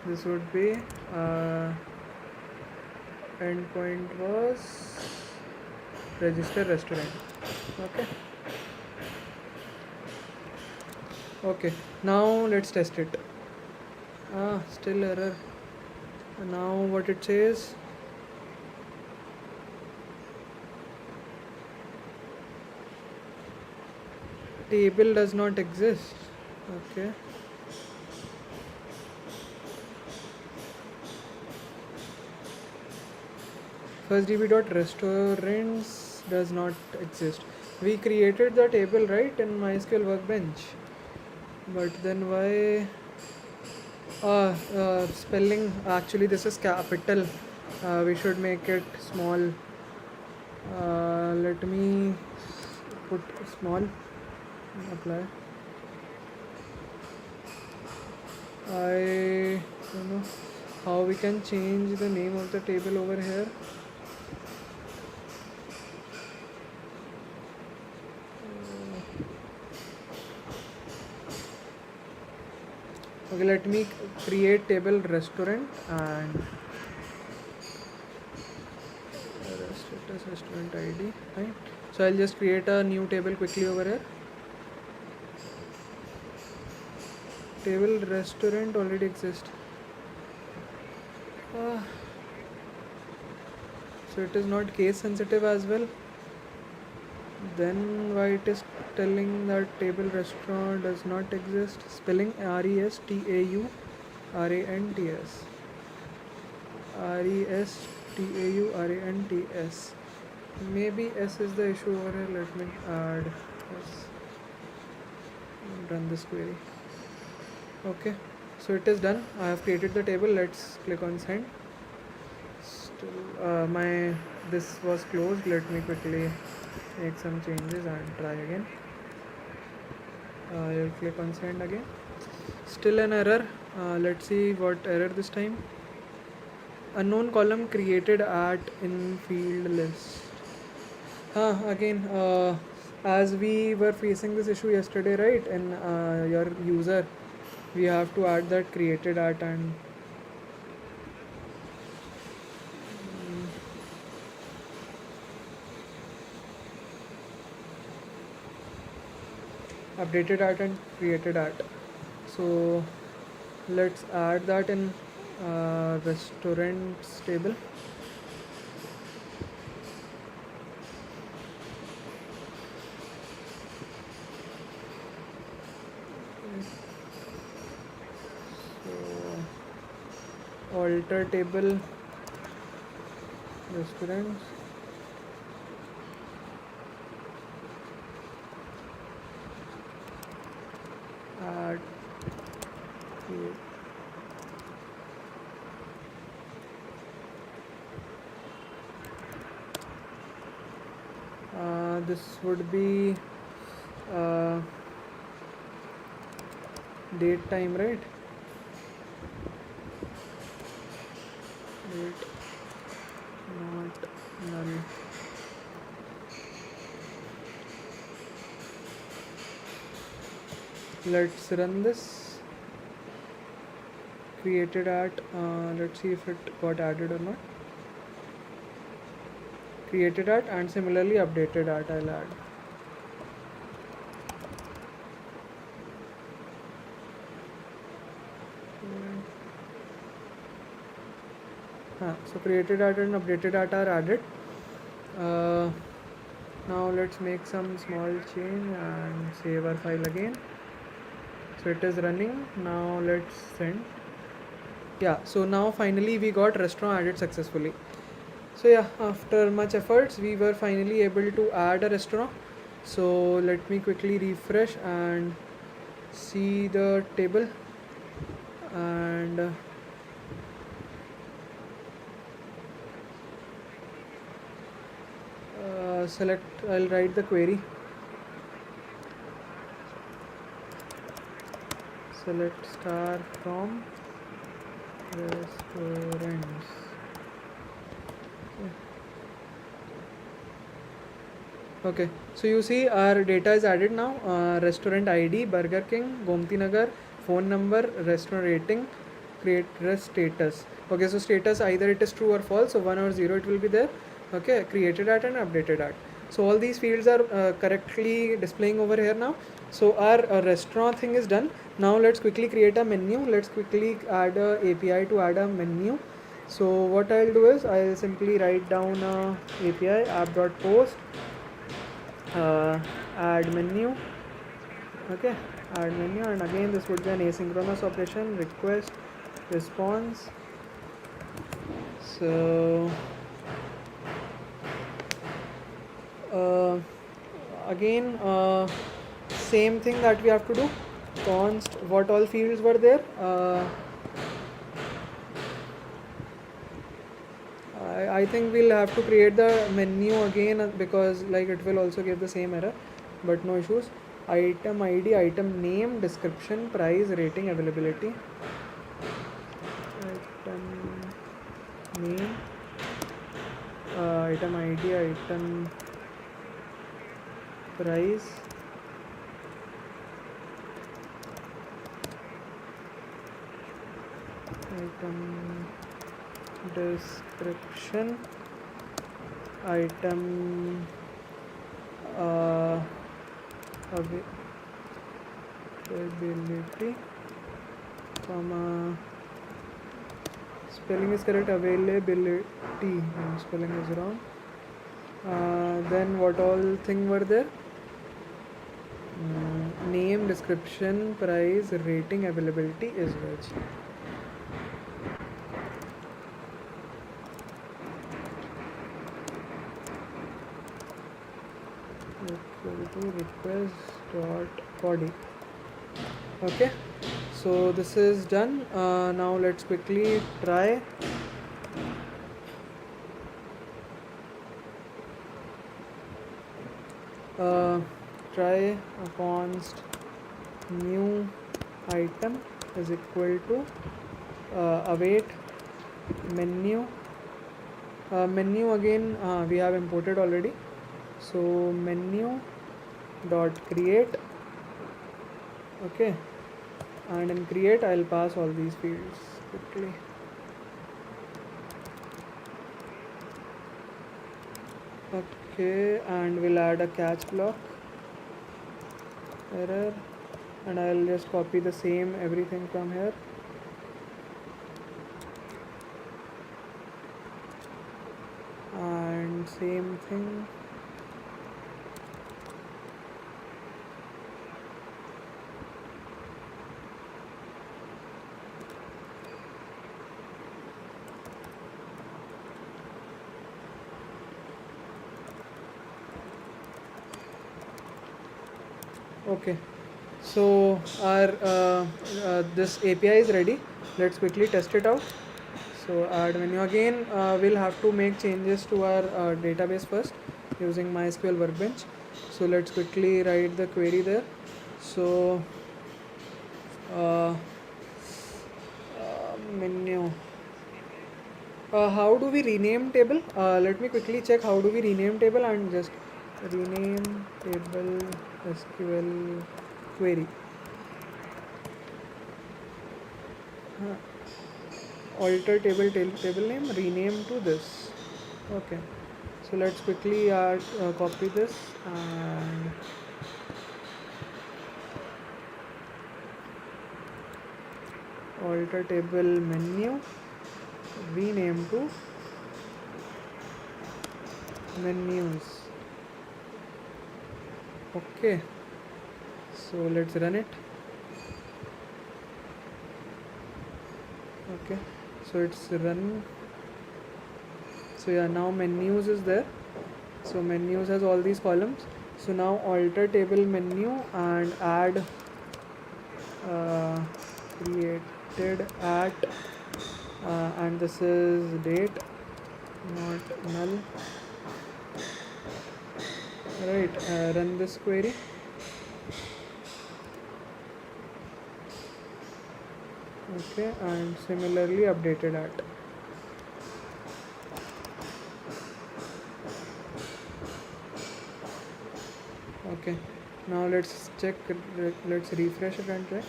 This would be endpoint was register restaurant. Okay, now let's test it. Still error. Now what it says, table does not exist. Okay, first db.restaurants does not exist. We created the table right in MySQL workbench, but then why spelling, actually this is capital, we should make it small. Let me put small, apply. I don't know how we can change the name of the table over here. Okay, let me create table restaurant and status restaurant ID. Right. So I'll just create a new table quickly over here. Table restaurant already exists. So it is not case sensitive as well. Then why it is telling that table restaurant does not exist? Spelling restaurants. restaurants. Maybe S is the issue over here. Let me add S. Run this query. Okay, so it is done. I have created the table. Let's click on send. Still this was closed. Let me quickly make some changes and try again. I'll click on send again. Still an error. Let's see what error this time. Unknown column created at in field list. Again, as we were facing this issue yesterday, right? In your user, we have to add that created at and updated at and created at. So let's add that in restaurants table. So alter table restaurants. Add this would be date time, right? Date not null. Let's run this. Created at, let's see if it got added or not. Created at and similarly updated at I'll add. So created at and updated at are added. Now let's make some small change and save our file again. So it is running. Now let's send. Yeah, so now finally we got restaurant added successfully. So yeah, after much efforts we were finally able to add a restaurant. So let me quickly refresh and see the table, and I'll write the query. Select star from restaurants. Okay, so you see our data is added now. Restaurant ID, Burger King, Gomti Nagar, phone number, restaurant rating, create status. Okay, so status either it is true or false, so 1 or 0 it will be there. Okay, created at and updated at. So all these fields are correctly displaying over here now. So our restaurant thing is done. Now let's quickly create a menu. Let's quickly add a API to add a menu. So what I'll do is I'll simply write down a API app.post add menu. Okay, add menu, and again this would be an asynchronous operation, request response. So again same thing that we have to do, const what all fields were there. I think we'll have to create the menu again because like it will also give the same error, but no issues. Item ID, item name, description, price, rating, availability. Item name, item ID, item price, item description, item availability, spelling is correct, availability, spelling is wrong. Then what all thing were there? Name, description, price, rating, availability is which. Request dot body. Okay, so this is done. Now let's quickly try. Try a const new item is equal to await menu. Menu again we have imported already. So menu dot create. Okay, and in create I'll pass all these fields quickly. Okay, and we'll add a catch block error, and I'll just copy the same everything from here. And same thing. Okay, so our this API is ready. Let's quickly test it out. So add menu again. We'll have to make changes to our database first using MySQL Workbench. So let's quickly write the query there. So menu. How do we rename table? Let me quickly check how do we rename table, and just rename table SQL query. Alter table name, rename to this. Okay, so let's quickly copy this and alter table menu, rename to menus. Okay, so let's run it. Okay, so it's run. So yeah, now menus is there. So menus has all these columns. So now alter table menu and add created at and this is date, not null. Right, run this query. Okay, and similarly updated at. Okay, now let's check, let's refresh it and check.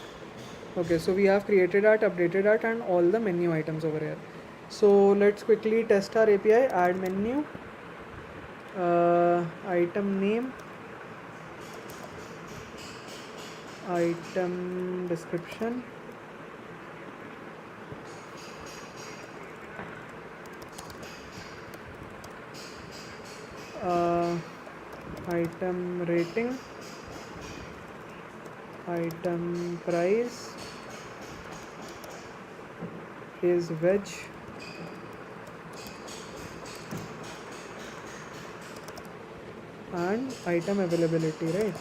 Okay, so we have created at, updated at, and all the menu items over here. So let's quickly test our API. Add menu, item name, item description, uh, item rating, item price is veg, and item availability, right?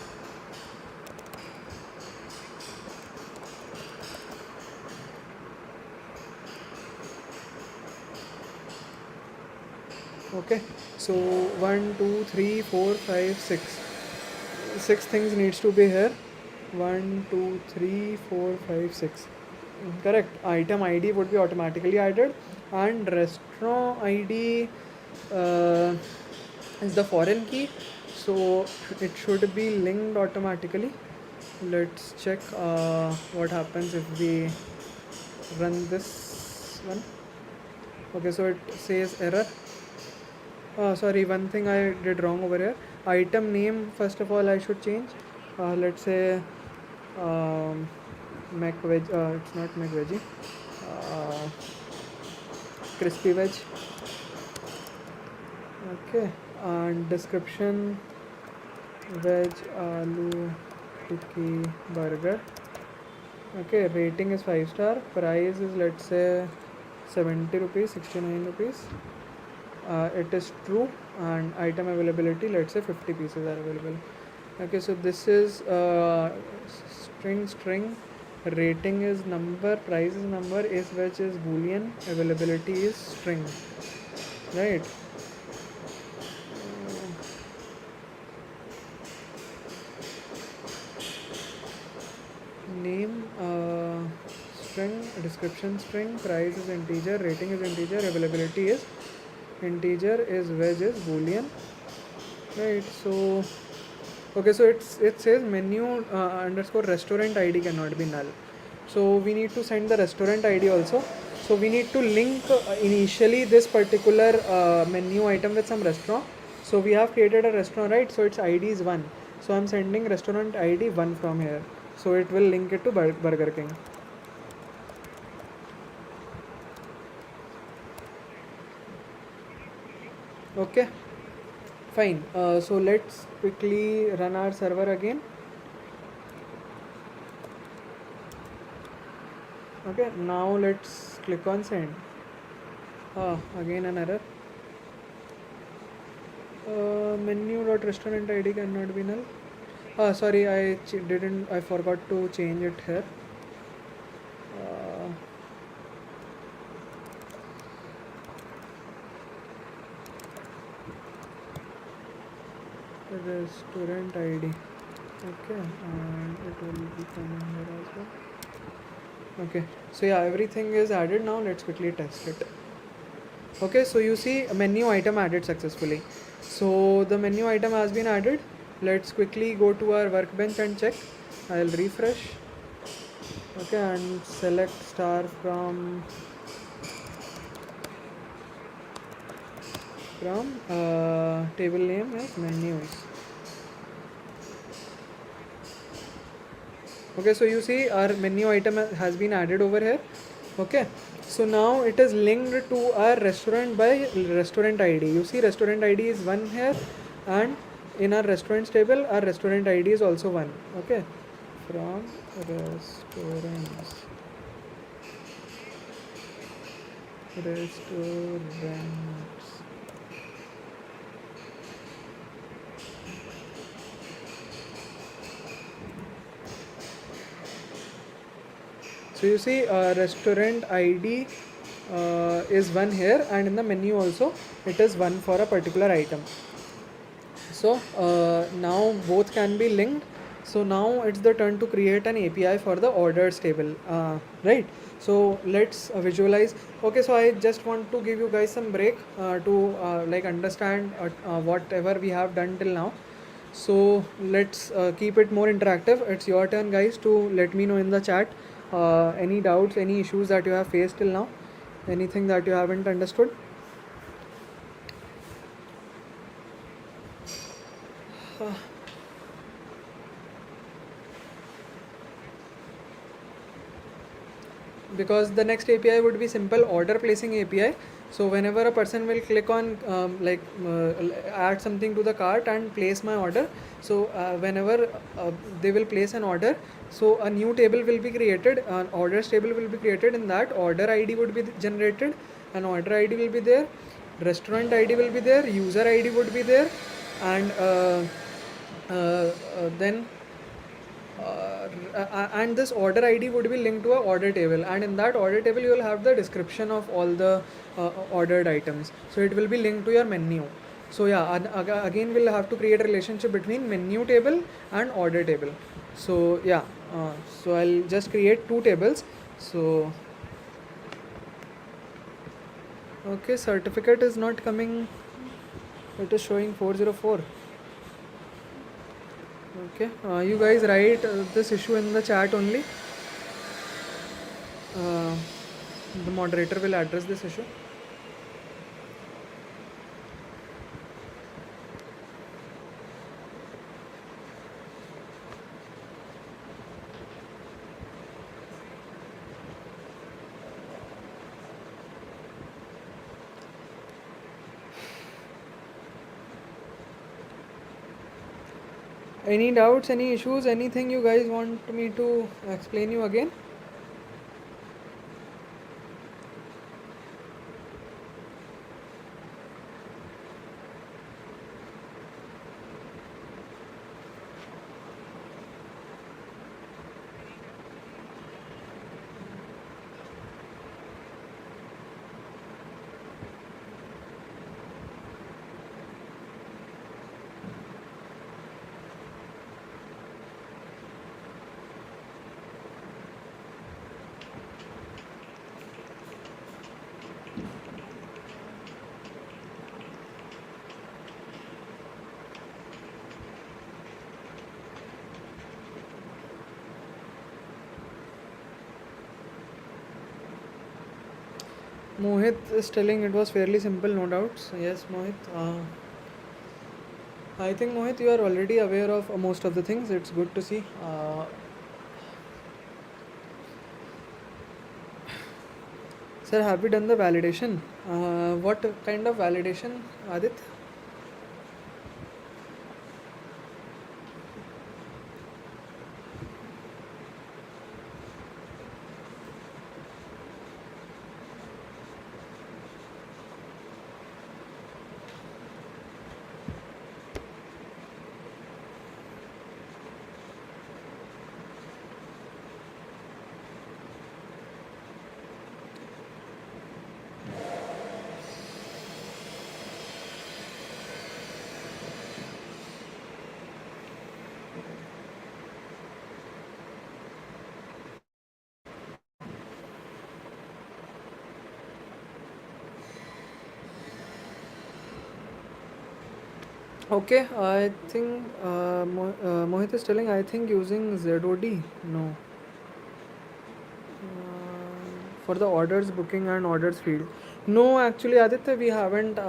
Okay, so 1 2 3 4 5 6 things needs to be here. 1 2 3 4 5 6. Correct. Item ID would be automatically added, and restaurant ID uh, is the foreign key, so it should be linked automatically. Let's check what happens if we run this one. Okay, so it says error. Sorry, one thing I did wrong over here. Item name, first of all, I should change. Let's say mac veg. It's not mac veggie. Uh, crispy veg. Okay, and description veg aloo tikki burger. Okay, rating is 5-star. Price is, let's say, 70 rupees, 69 rupees. It is true, and item availability, let's say 50 pieces are available. Okay, so this is string, rating is number, price is number, is veg is boolean, availability is string, right? Name string, description string, price is integer, rating is integer, availability is integer, is veg is boolean, right? So okay, so it says menu underscore restaurant ID cannot be null, so we need to send the restaurant ID also. So we need to link initially this particular menu item with some restaurant. So we have created a restaurant, right? So its ID is 1, so I'm sending restaurant ID 1 from here, so it will link it to Burger King. Okay, fine. So let's quickly run our server again. Okay, now let's click on send. Again an error. Menu.restaurant ID cannot be null. Sorry, I forgot to change it here. Restaurant ID. Okay, and it will be coming here as well. Okay, so yeah, everything is added. Now let's quickly test it. Okay, so you see a menu item added successfully. So the menu item has been added. Let's quickly go to our workbench and check. I'll refresh. Okay, and select star from table name is menus. Okay, so you see our menu item has been added over here. Okay, so now it is linked to our restaurant by restaurant ID. You see restaurant ID is 1 here, and in our restaurants table our restaurant ID is also 1. Okay, from restaurants. So you see restaurant ID is 1 here, and in the menu also it is 1 for a particular item. So now both can be linked. So now it's the turn to create an API for the orders table, right? So let's visualize. Okay, so I just want to give you guys some break to like understand whatever we have done till now. So let's keep it more interactive. It's your turn, guys, to let me know in the chat any doubts, any issues that you have faced till now, anything that you haven't understood. Because the next API would be simple order placing API. So whenever a person will click on add something to the cart and place my order, so whenever they will place an order, so a new table will be created, an orders table will be created. In that, order ID would be generated, an order ID will be there, restaurant ID will be there, user ID would be there, and then and this order ID would be linked to a order table, and in that order table you will have the description of all the ordered items. So it will be linked to your menu. So yeah, again we'll have to create a relationship between menu table and order table. So yeah, so I'll just create two tables. So okay, certificate is not coming, it is showing 404. Okay, you guys write this issue in the chat only. The moderator will address this issue. Any doubts, any issues, anything you guys want me to explain you again? Mohit is telling it was fairly simple, no doubts. Yes, Mohit. I think Mohit, you are already aware of most of the things. It's good to see. Sir, have we done the validation? What kind of validation, Adit? Okay, I think Mohit is telling, I think using ZOD. No. For the orders booking and orders field. No, actually, Aditya, we haven't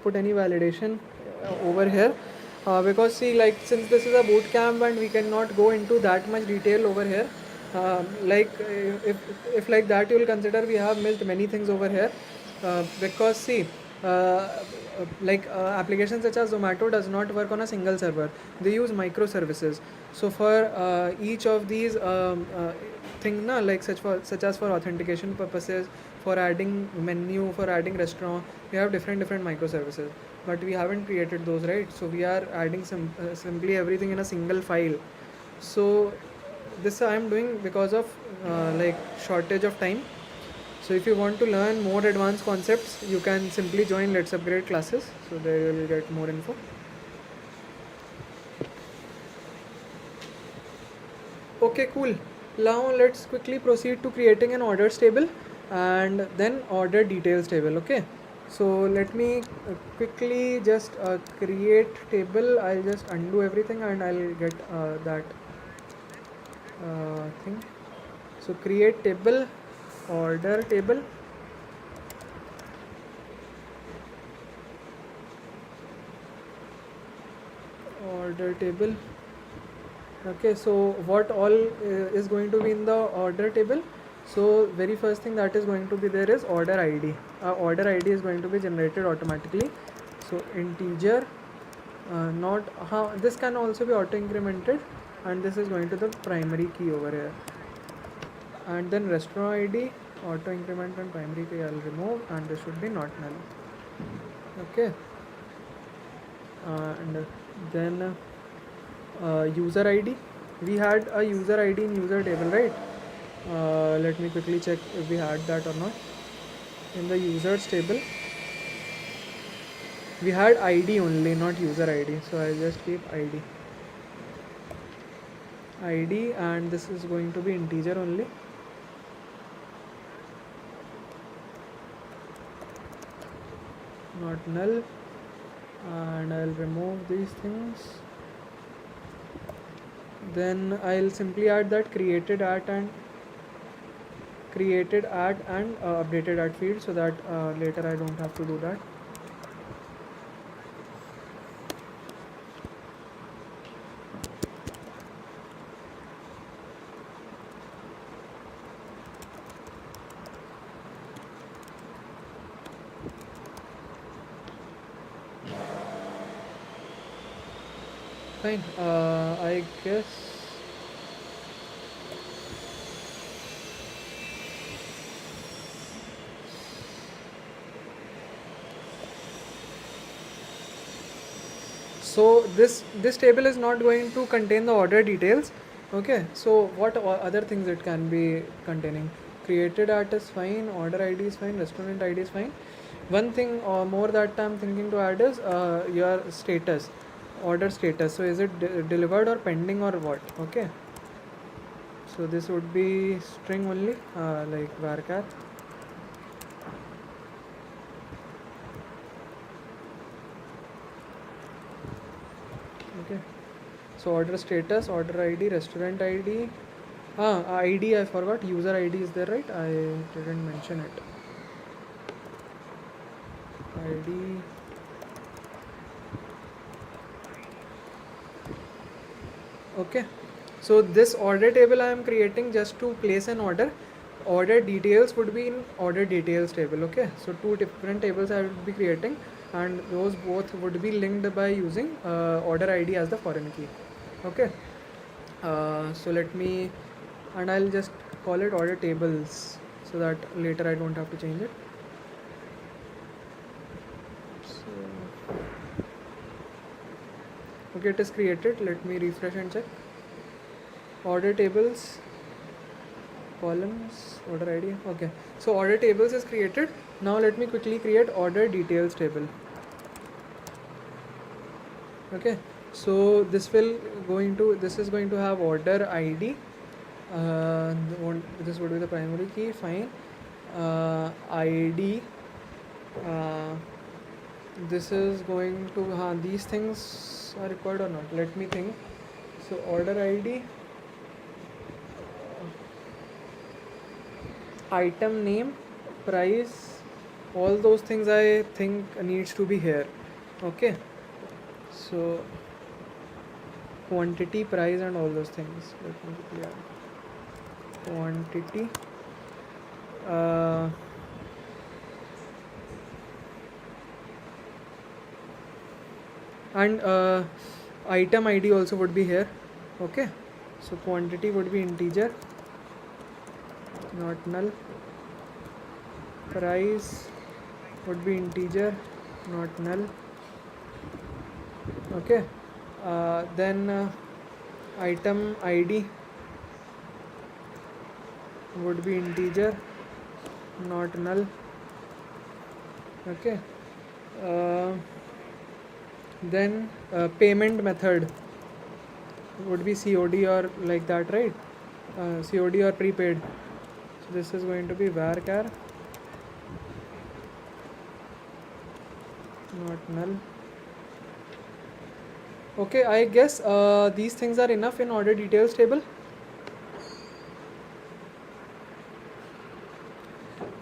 put any validation over here. Because see, like, since this is a boot camp and we cannot go into that much detail over here, if like that you will consider, we have missed many things over here. Because see, applications such as Zomato does not work on a single server. They use microservices. So for each of these thing na, like such as for authentication purposes, for adding menu, for adding restaurant, we have different microservices, but we haven't created those, right? So we are adding simply everything in a single file. So this I am doing because of like shortage of time. So if you want to learn more advanced concepts, you can simply join LetsUpgrade classes, so there you will get more info. Okay, cool. Now let's quickly proceed to creating an orders table and then order details table. Okay, so let me quickly just create table. I'll just undo everything and I'll get that thing. So create table, order table. Order table. Okay, so what all is going to be in the order table? So very first thing that is going to be there is order id. Order id is going to be generated automatically. So integer, not this can also be auto incremented, and this is going to the primary key over here. And then restaurant id, auto increment and primary key I'll remove, and this should be not null. Okay, and then user id. We had a user id in user table, right? Let me quickly check if we had that or not. In the users table we had id only, not user id, so I'll just keep id, and this is going to be integer only. Not null, and I'll remove these things. Then I'll simply add that created at and updated at field, so that later I don't have to do that. Fine, I guess so this table is not going to contain the order details. Okay, so what other things it can be containing? Created at is fine, order id is fine, restaurant id is fine. One thing more that I'm thinking to add is your status, order status. So is it delivered or pending or what? Okay, so this would be string only, like varchar. Okay, so order status, order id, restaurant id. id I forgot, user id is there, right? I didn't mention it. id, okay. So this order table I am creating just to place an order. Order details would be in order details table. Okay, so two different tables I would be creating, and those both would be linked by using order id as the foreign key. Okay, so let me, and I'll just call it order tables so that later I don't have to change it. So, okay, it is created. Let me refresh and check. Order tables, columns, order id. Okay, so order tables is created. Now let me quickly create order details table. Okay, so this is going to have order id. This would be the primary key. Fine. id. This is going to these things are required or not? Let me think. So order id, item name, price, all those things I think needs to be here. Okay, so quantity, price, and all those things. Let me quickly add quantity, and item id also would be here. Okay, so quantity would be integer, not null. Price would be integer, not null. Okay, then item id would be integer, not null. Okay, then payment method would be COD or like that, right? COD or prepaid. So this is going to be varchar, not null. Okay, I guess these things are enough in order details table.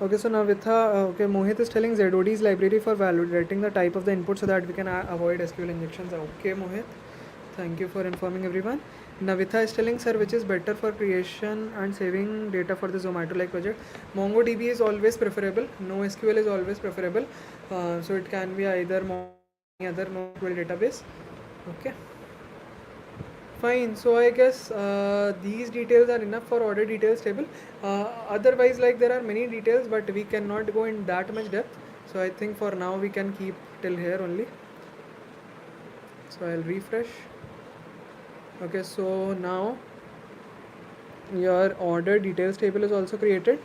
Okay, so now with okay, Mohit is telling ZOD's library for validating the type of the input so that we can avoid SQL injections. Okay, Mohit, thank you for informing everyone. Navitha is telling, sir, which is better for creation and saving data for the Zomato-like project? MongoDB is always preferable. NoSQL is always preferable. So it can be either any other NoSQL database. Okay. Fine, so I guess these details are enough for order details table. Otherwise, like there are many details, but we cannot go in that much depth. So I think for now we can keep till here only. So I'll refresh. Okay, so now your order details table is also created.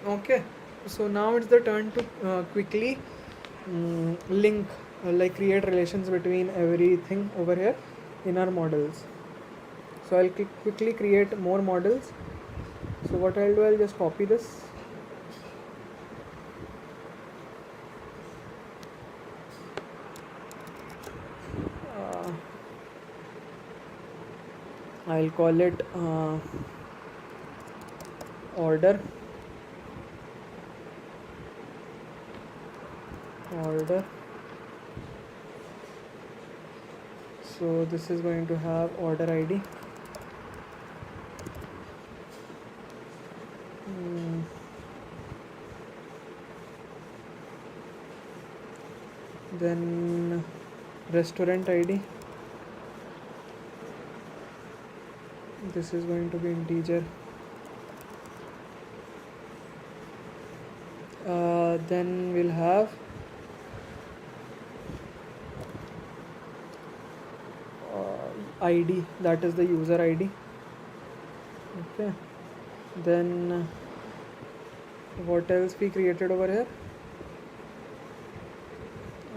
Okay, so now it's the turn to quickly link, like create relations between everything over here in our models. So I'll quickly create more models. So what I'll do, I'll just copy this. I'll call it order. So this is going to have order ID. Then restaurant ID. This is going to be integer. Then we'll have ID, that is the user ID. Okay, then what else we created over here?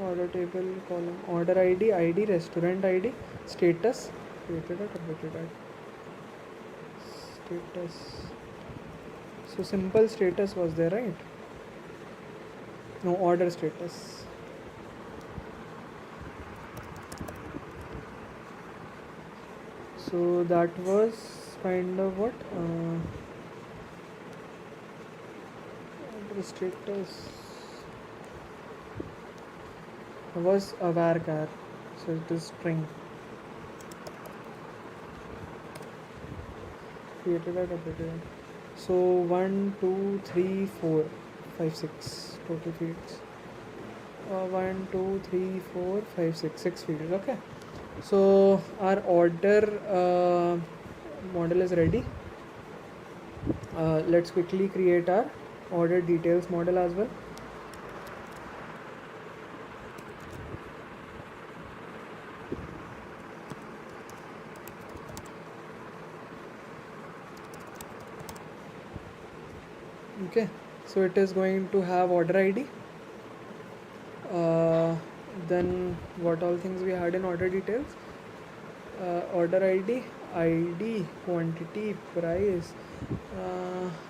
Order table column, order ID, restaurant ID, status, created it, updated it, status. So simple status was there, right? No, order status. So that was kind of what? Order status was a varchar, so it is string. Created at updated. So 1, 2, 3, 4, 5, 6 total fields. 1, 2, 3, 4, 5, 6, 6 fields. Okay. So our order model is ready. Let's quickly create our order details model as well. Okay, so it is going to have order ID. Then what all things we had in order details? Order ID, quantity, price,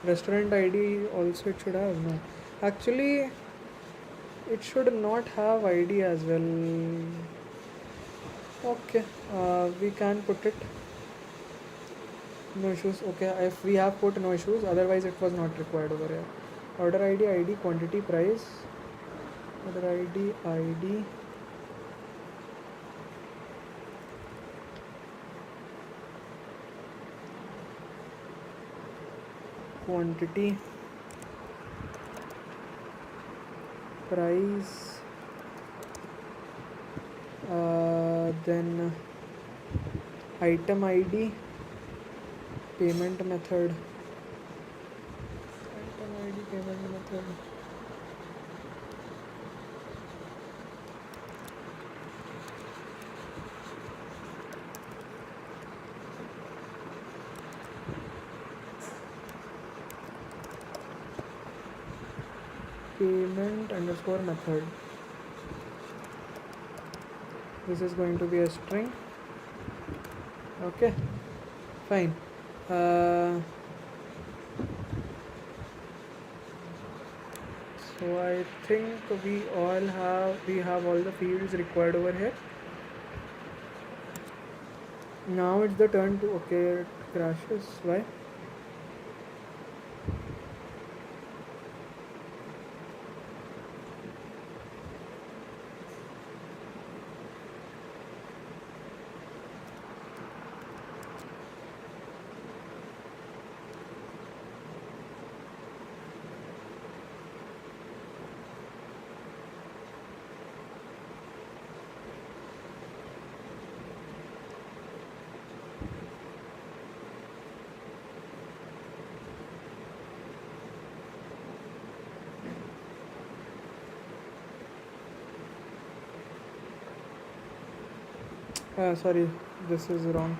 restaurant ID also it should have. No, actually it should not have ID as well. Okay, we can put it. No issues. Okay, if we have put no issues, otherwise it was not required over here. Order ID, quantity, price. Order ID, quantity, price, then item ID, payment method, payment underscore method. This is going to be a string. Okay, fine. Uh, so I think we have all the fields required over here. Now it's the turn to, okay, it crashes. Why? Sorry, this is wrong.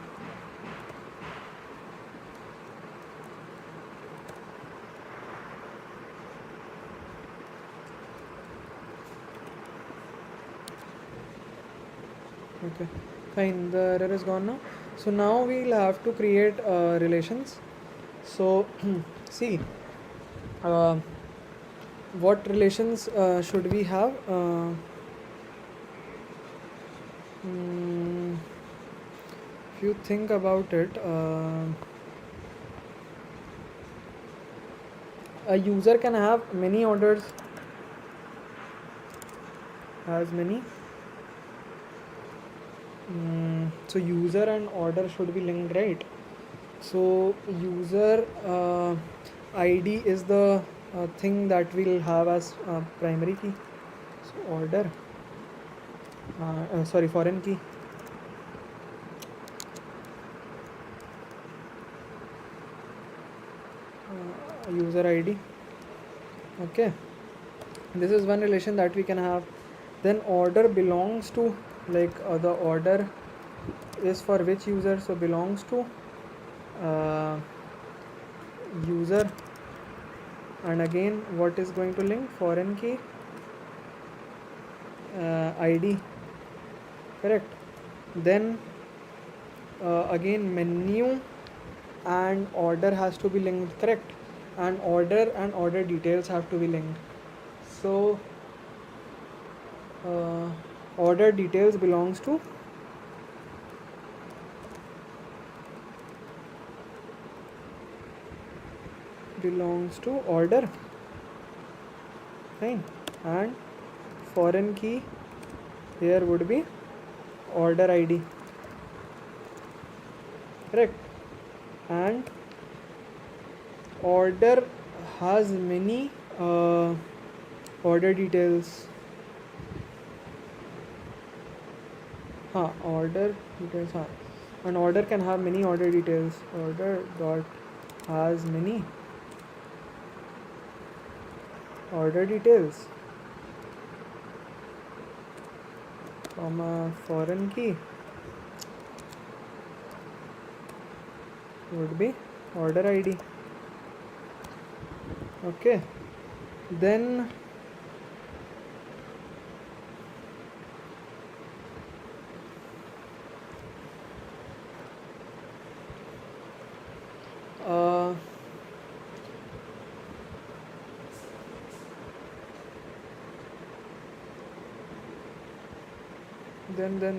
Okay, fine, the error is gone now. So now we'll have to create relations. So see, uh, what relations should we have? If you think about it, a user can have many orders, has many. So user and order should be linked, right? So user ID is the thing that we'll have as primary key. So order, sorry, foreign key. User ID. Okay, this is one relation that we can have. Then order belongs to, like the order is for which user, so belongs to user, and again what is going to link? Foreign key, ID, correct. Then again menu and order has to be linked, correct, and order details have to be linked. So order details belongs to order, fine, and foreign key here would be order ID, correct. And order has many order details. Order details. An order can have many order details. Order dot has many order details, comma foreign key would be order ID. Okay, then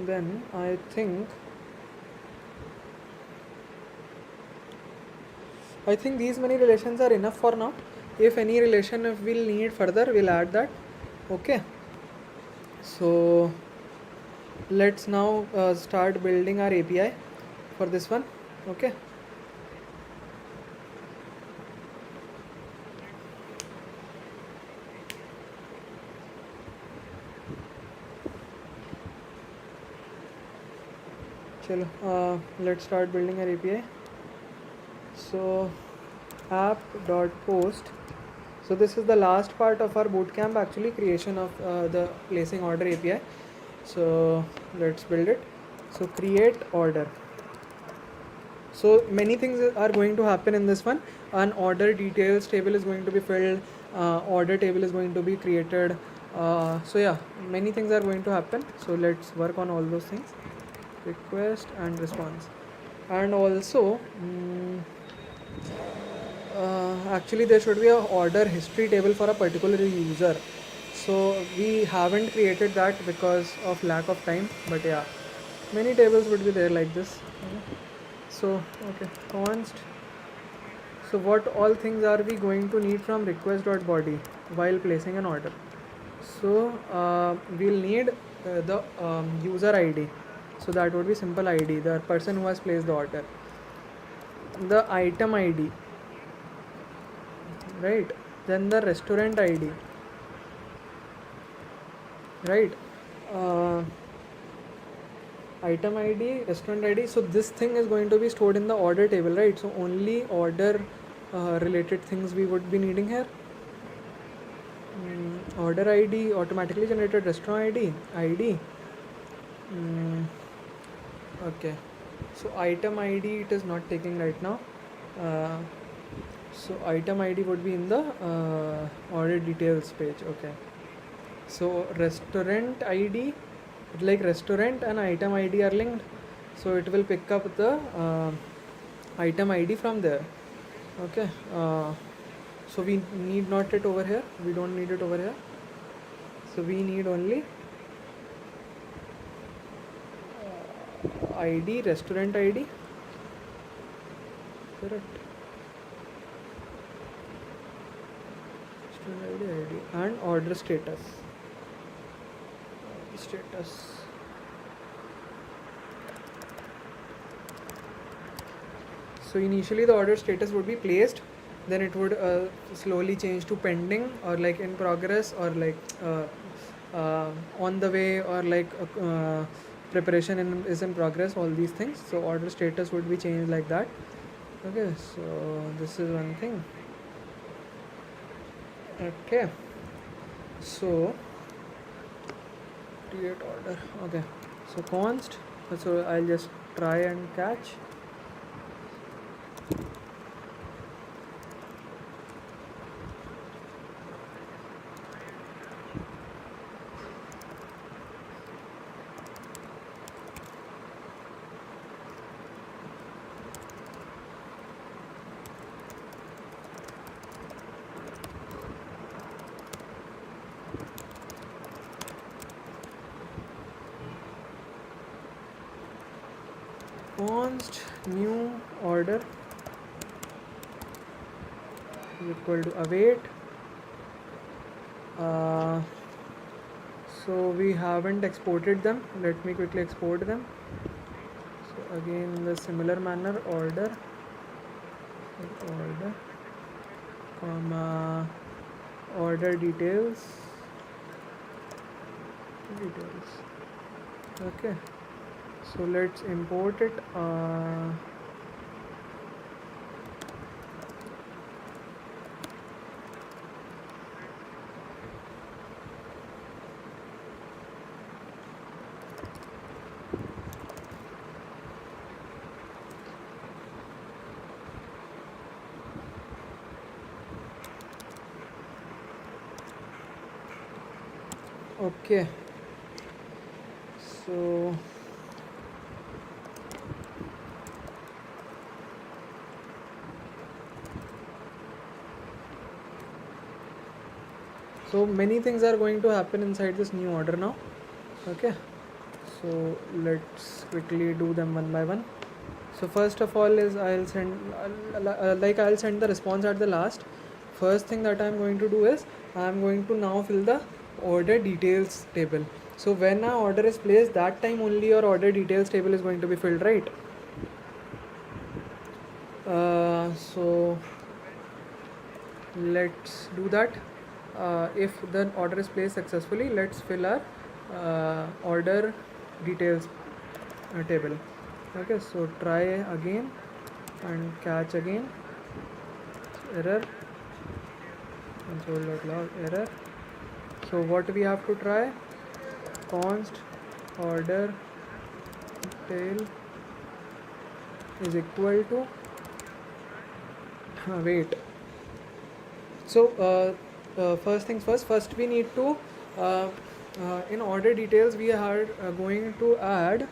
then I think these many relations are enough for now. If any relation if we'll need further, we'll add that. Okay, so let's now start building our API for this one. Okay, chalo, let's start building our API. So app.post. So this is the last part of our bootcamp, actually, creation of the placing order API. So let's build it. So create order. So many things are going to happen in this one. An order details table is going to be filled, order table is going to be created. So yeah, many things are going to happen. So let's work on all those things. Request and response. And also Actually there should be a order history table for a particular user, so we haven't created that because of lack of time, but yeah, many tables would be there like this. So okay, const. So what all things are we going to need from request.body while placing an order? So we'll need the user ID. So that would be simple ID, the person who has placed the order. The item ID, right? Then the restaurant ID, right? Uh, Item ID, restaurant ID. So this thing is going to be stored in the order table, right? So only order related things we would be needing here. Order ID, automatically generated restaurant ID. Okay. So item ID it is not taking right now. Uh, so item ID would be in the order details page. Okay. So restaurant ID, like restaurant and item ID are linked, so it will pick up the item ID from there. Okay. So we need not it over here. We don't need it over here. So we need only ID, restaurant ID. Correct. Restaurant ID and order status. So initially the order status would be placed, then it would slowly change to pending or like in progress or like on the way or like preparation is in progress, all these things. So order status would be changed like that. Okay, so this is one thing. Okay, so create order. Okay, so const, so I'll just try and catch. Const new order is equal to await. So we haven't exported them. Let me quickly export them. So again in the similar manner, order comma order details. Okay, so let's import it. Okay, so many things are going to happen inside this new order now. Okay, so let's quickly do them one by one. So first of all is I'll send the response at the last. First thing that I'm going to do is I'm going to now fill the order details table. So when an order is placed, that time only your order details table is going to be filled, right? So let's do that. If the order is placed successfully, let's fill our order details table. Okay, so try again and catch again. Error, console.log error. So what we have to try, const order tail is equal to wait. So first things first we need to in order details we are going to add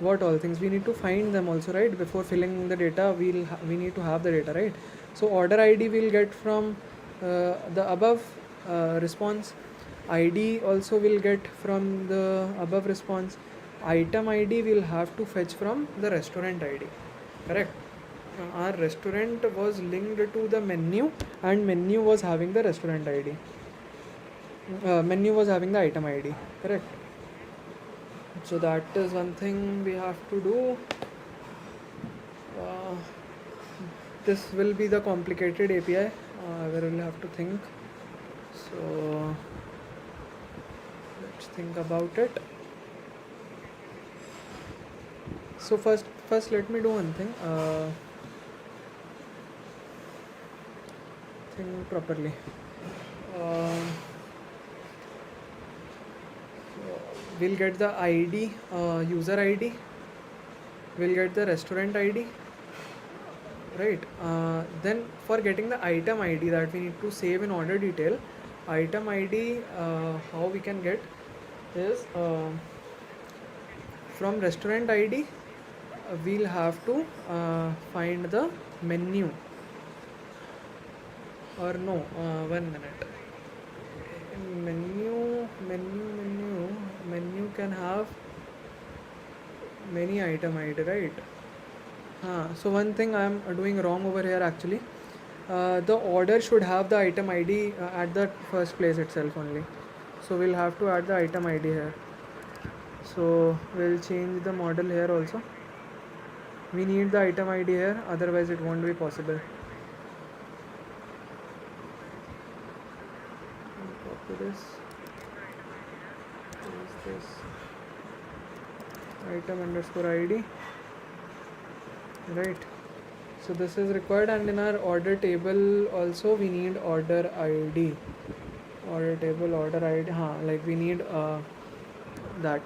What all things? We need to find them also, right? Before filling the data, we need to have the data, right? So order ID we'll get from the above response. ID also will get from the above response. Item ID we'll have to fetch from the restaurant ID, correct? Our restaurant was linked to the menu, and menu was having the restaurant ID. Menu was having the item ID, correct? So that is one thing we have to do. Uh, this will be the complicated API where we'll have to think. So let's think about it. So first let me do one thing. Think properly. We'll get the ID, user ID. We'll get the restaurant ID, right? Then for getting the item ID that we need to save in order detail, item ID how we can get is from restaurant ID we'll have to find the menu, or no, 1 minute. Menu can have many item ID, right? So one thing I am doing wrong over here actually. The order should have the item ID at the first place itself only. So we'll have to add the item ID here. So we'll change the model here also. We need the item ID here, otherwise it won't be possible. Copy this. This item underscore ID, right? So this is required, and in our order table also we need order ID. Order table order ID, like we need that.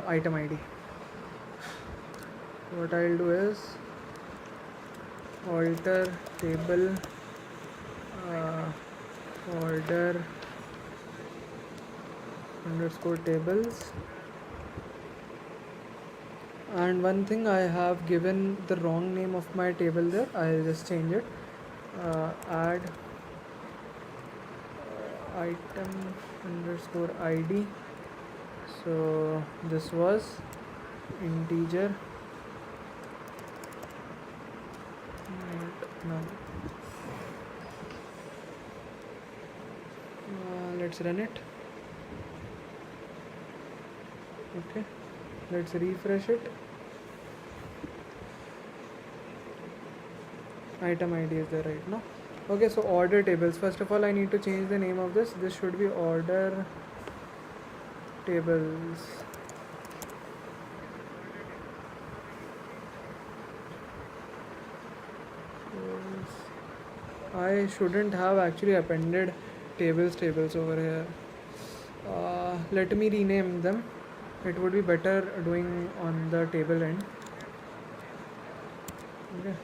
Item ID. What I'll do is alter table order underscore tables, and one thing, I have given the wrong name of my table there. I'll just change it. Add item underscore ID. So this was integer. No. Let's run it. Okay, let's refresh it. Item ID is there right now. Okay, so order tables. First of all, I need to change the name of this. This should be order tables. I shouldn't have actually appended tables over here. Let me rename them. It would be better doing on the table end. Okay,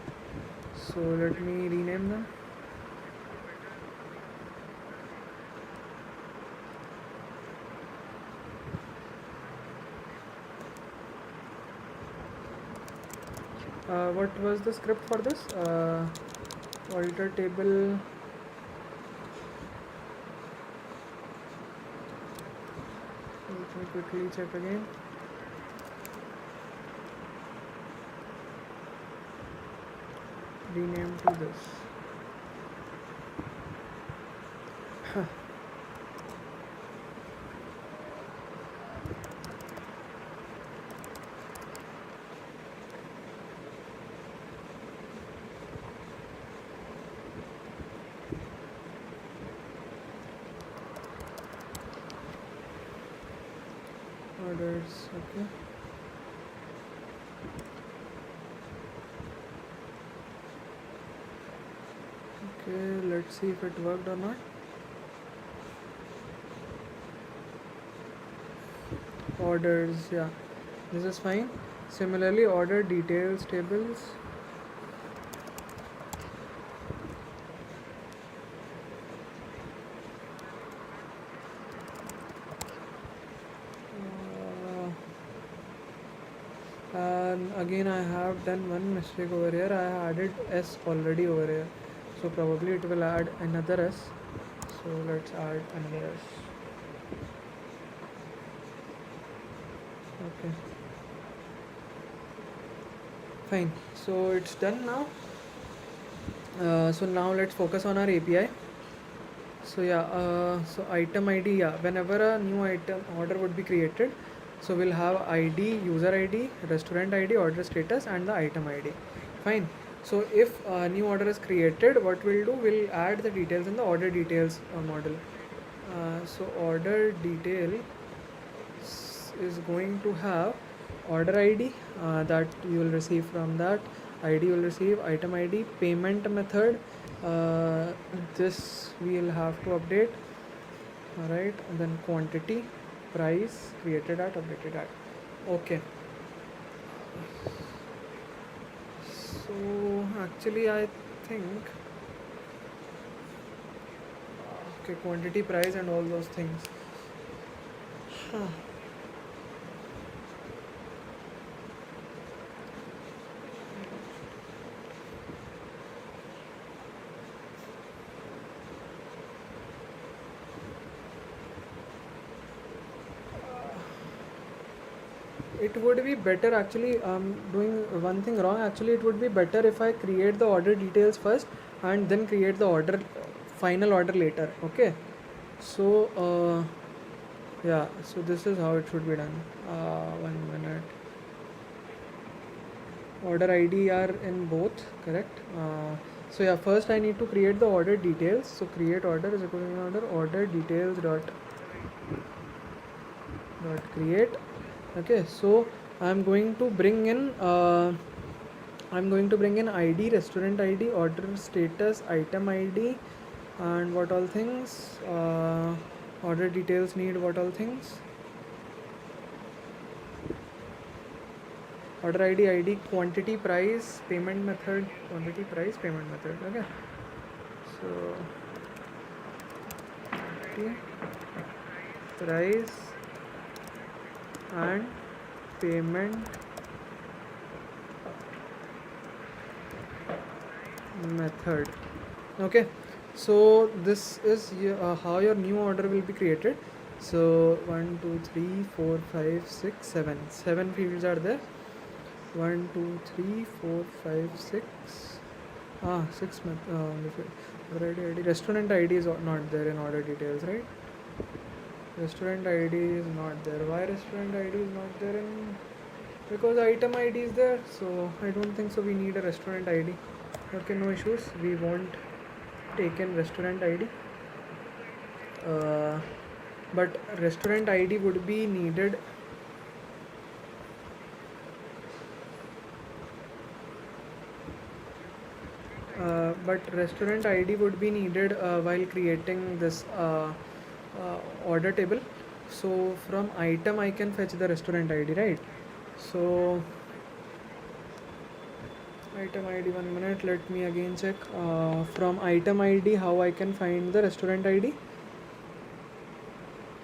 so let me rename them. What was the script for this? Alter table. Let me quickly check again. Rename to this. Orders, okay. Okay, let's see if it worked or not. Orders, yeah, this is fine. Similarly, order details tables. And again I have done one mistake over here. I added s already over here, so probably it will add another s. So let's add another s. Okay, fine. So it's done now. So now let's focus on our API. So yeah, so item ID, yeah, whenever a new item order would be created, so we'll have ID, user ID, restaurant ID, order status, and the item ID. Fine. So if a new order is created, what we'll do, we'll add the details in the order details model. So order detail is going to have order ID that you will receive from that ID. You will receive item ID, payment method. This we will have to update. Alright, and then quantity, price, created at, updated at. Okay. So actually I think okay, quantity, price, and all those things. It would be better, actually I'm doing one thing wrong. Actually it would be better if I create the order details first and then create the order final order later. Okay, so yeah, so this is how it should be done. 1 minute. Order ID are in both, correct? So yeah, first I need to create the order details. So create order is equal to order details dot create. Okay, so I'm going to bring in ID, restaurant ID, order status, item ID, and what all things. Order details need what all things. Order ID, quantity, price, payment method, quantity, price, payment method. Okay, so quantity, price, and payment method. Okay, so this is how your new order will be created. So 1 2 3 4 5 6 7 fields are there. 1 2 3 4 5 6 6 order ID. Restaurant ID is not there in order details, right? Restaurant ID is not there. Why restaurant ID is not there in? Because item ID is there, so I don't think so we need a restaurant ID. Okay, no issues, we won't take in restaurant ID, but restaurant ID would be needed. But restaurant ID would be needed while creating this order table. So from item I can fetch the restaurant ID, right? So item ID, 1 minute, let me again check. From item ID, how I can find the restaurant ID?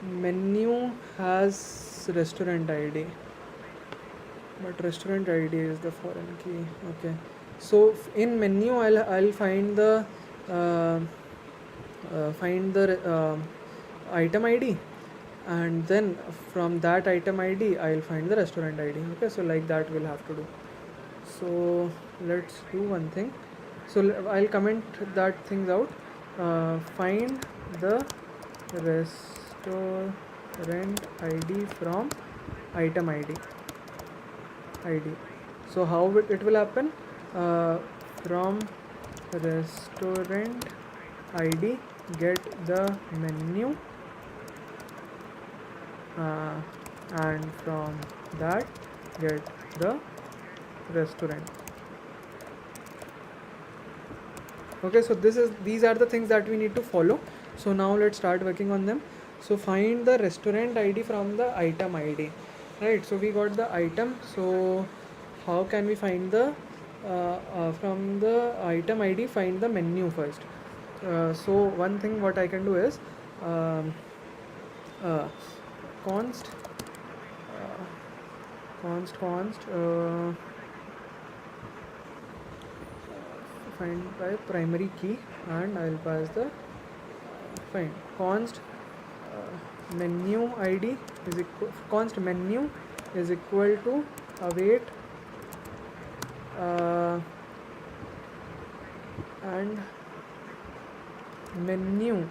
Menu has restaurant ID, but restaurant ID is the foreign key. Okay, so in menu I'll find the item ID, and then from that item ID I'll find the restaurant ID. Okay, so like that we'll have to do. So let's do one thing. So I'll comment that things out. Find the restaurant ID from item ID. So how it will happen? From restaurant ID get the menu, and from that get the restaurant. Okay, so these are the things that we need to follow. So now let's start working on them. So find the restaurant ID from the item ID, right? So we got the item, so how can we find the from the item ID find the menu first? So one thing what I can do is const const find by primary key, and I'll pass the fine const menu id is equal const menu is equal to await and menu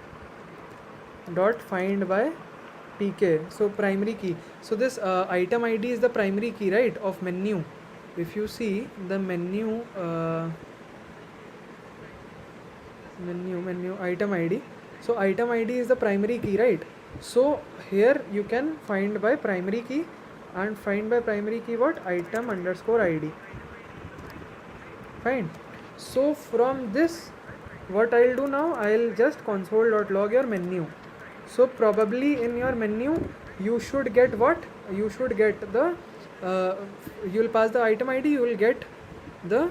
dot find by pk. So primary key, so this item id is the primary key, right, of menu. If you see the menu menu item id, so item id is the primary key, right? So here you can find by primary key, and find by primary key what? Item underscore id. Fine. So from this, what I'll do now, I'll just console.log your menu. So probably in your menu you should get what? You should get the you'll pass the item id, you will get the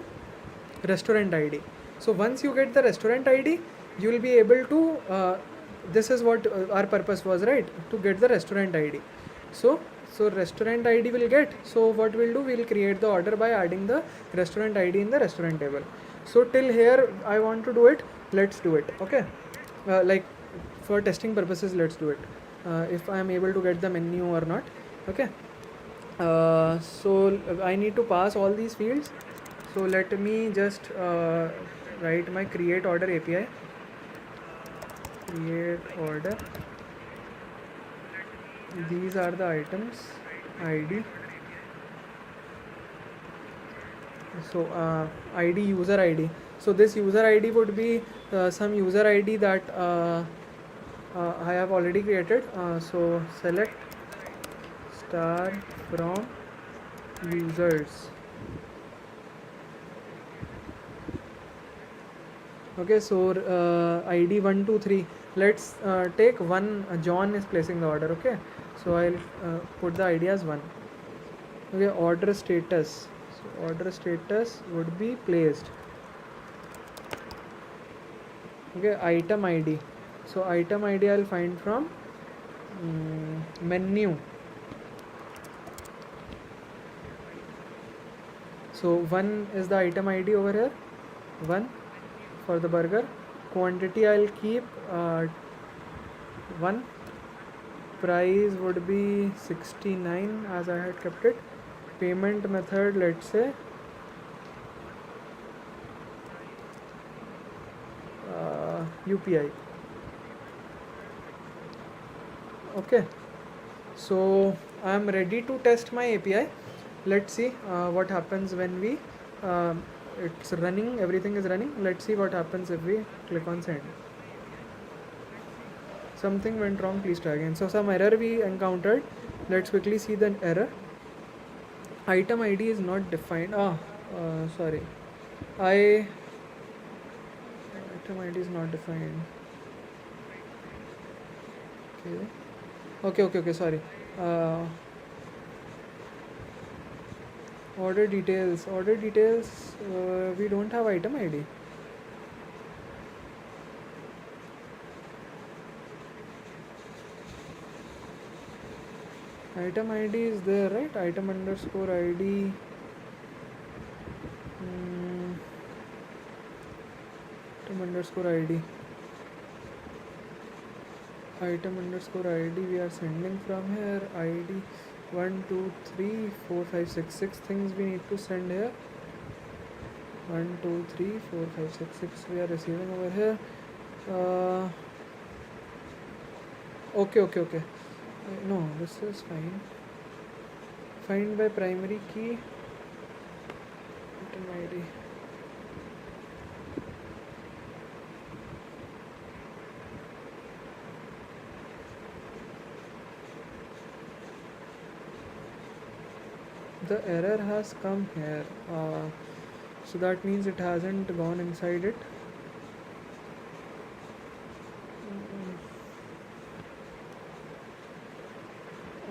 restaurant id. So once you get the restaurant id, you will be able to this is what our purpose was, right? To get the restaurant id. So restaurant id will get. So what we'll do, we'll create the order by adding the restaurant id in the restaurant table. So till here I want to do it. Let's do it. Okay, like for testing purposes, let's do it. If I am able to get the menu or not. Okay, so I need to pass all these fields. So let me just write my create order API. Create order. These are the items id. So id, user id. So this user id would be some user id that I have already created. So select star from users. Okay, so id 1 2 3. Let's take one. John is placing the order. Okay, so I'll put the id as 1. Okay, order status. So order status would be placed. Okay, item id. So item id I'll find from menu. So 1 is the item id over here. 1 for the burger. Quantity I'll keep 1. Price would be 69 as I had kept it. Payment method, let's say UPI. Okay, so I am ready to test my API. Let's see what happens when we it's running, everything is running. Let's see what happens if we click on send. Something went wrong, please try again. So some error we encountered. Let's quickly see the error. Item id is not defined. Sorry, item id is not defined. Okay, sorry. Order details, we don't have item id. Item id is there, right? Item underscore id. Item underscore id. Item underscore id we are sending from here. id 1 2 3 4 5 6 6 things we need to send here. 1 2 3 4 5 6 6 we are receiving over here. Okay. No, this is fine. Find by primary key. Item id. The error has come here, so that means it hasn't gone inside it.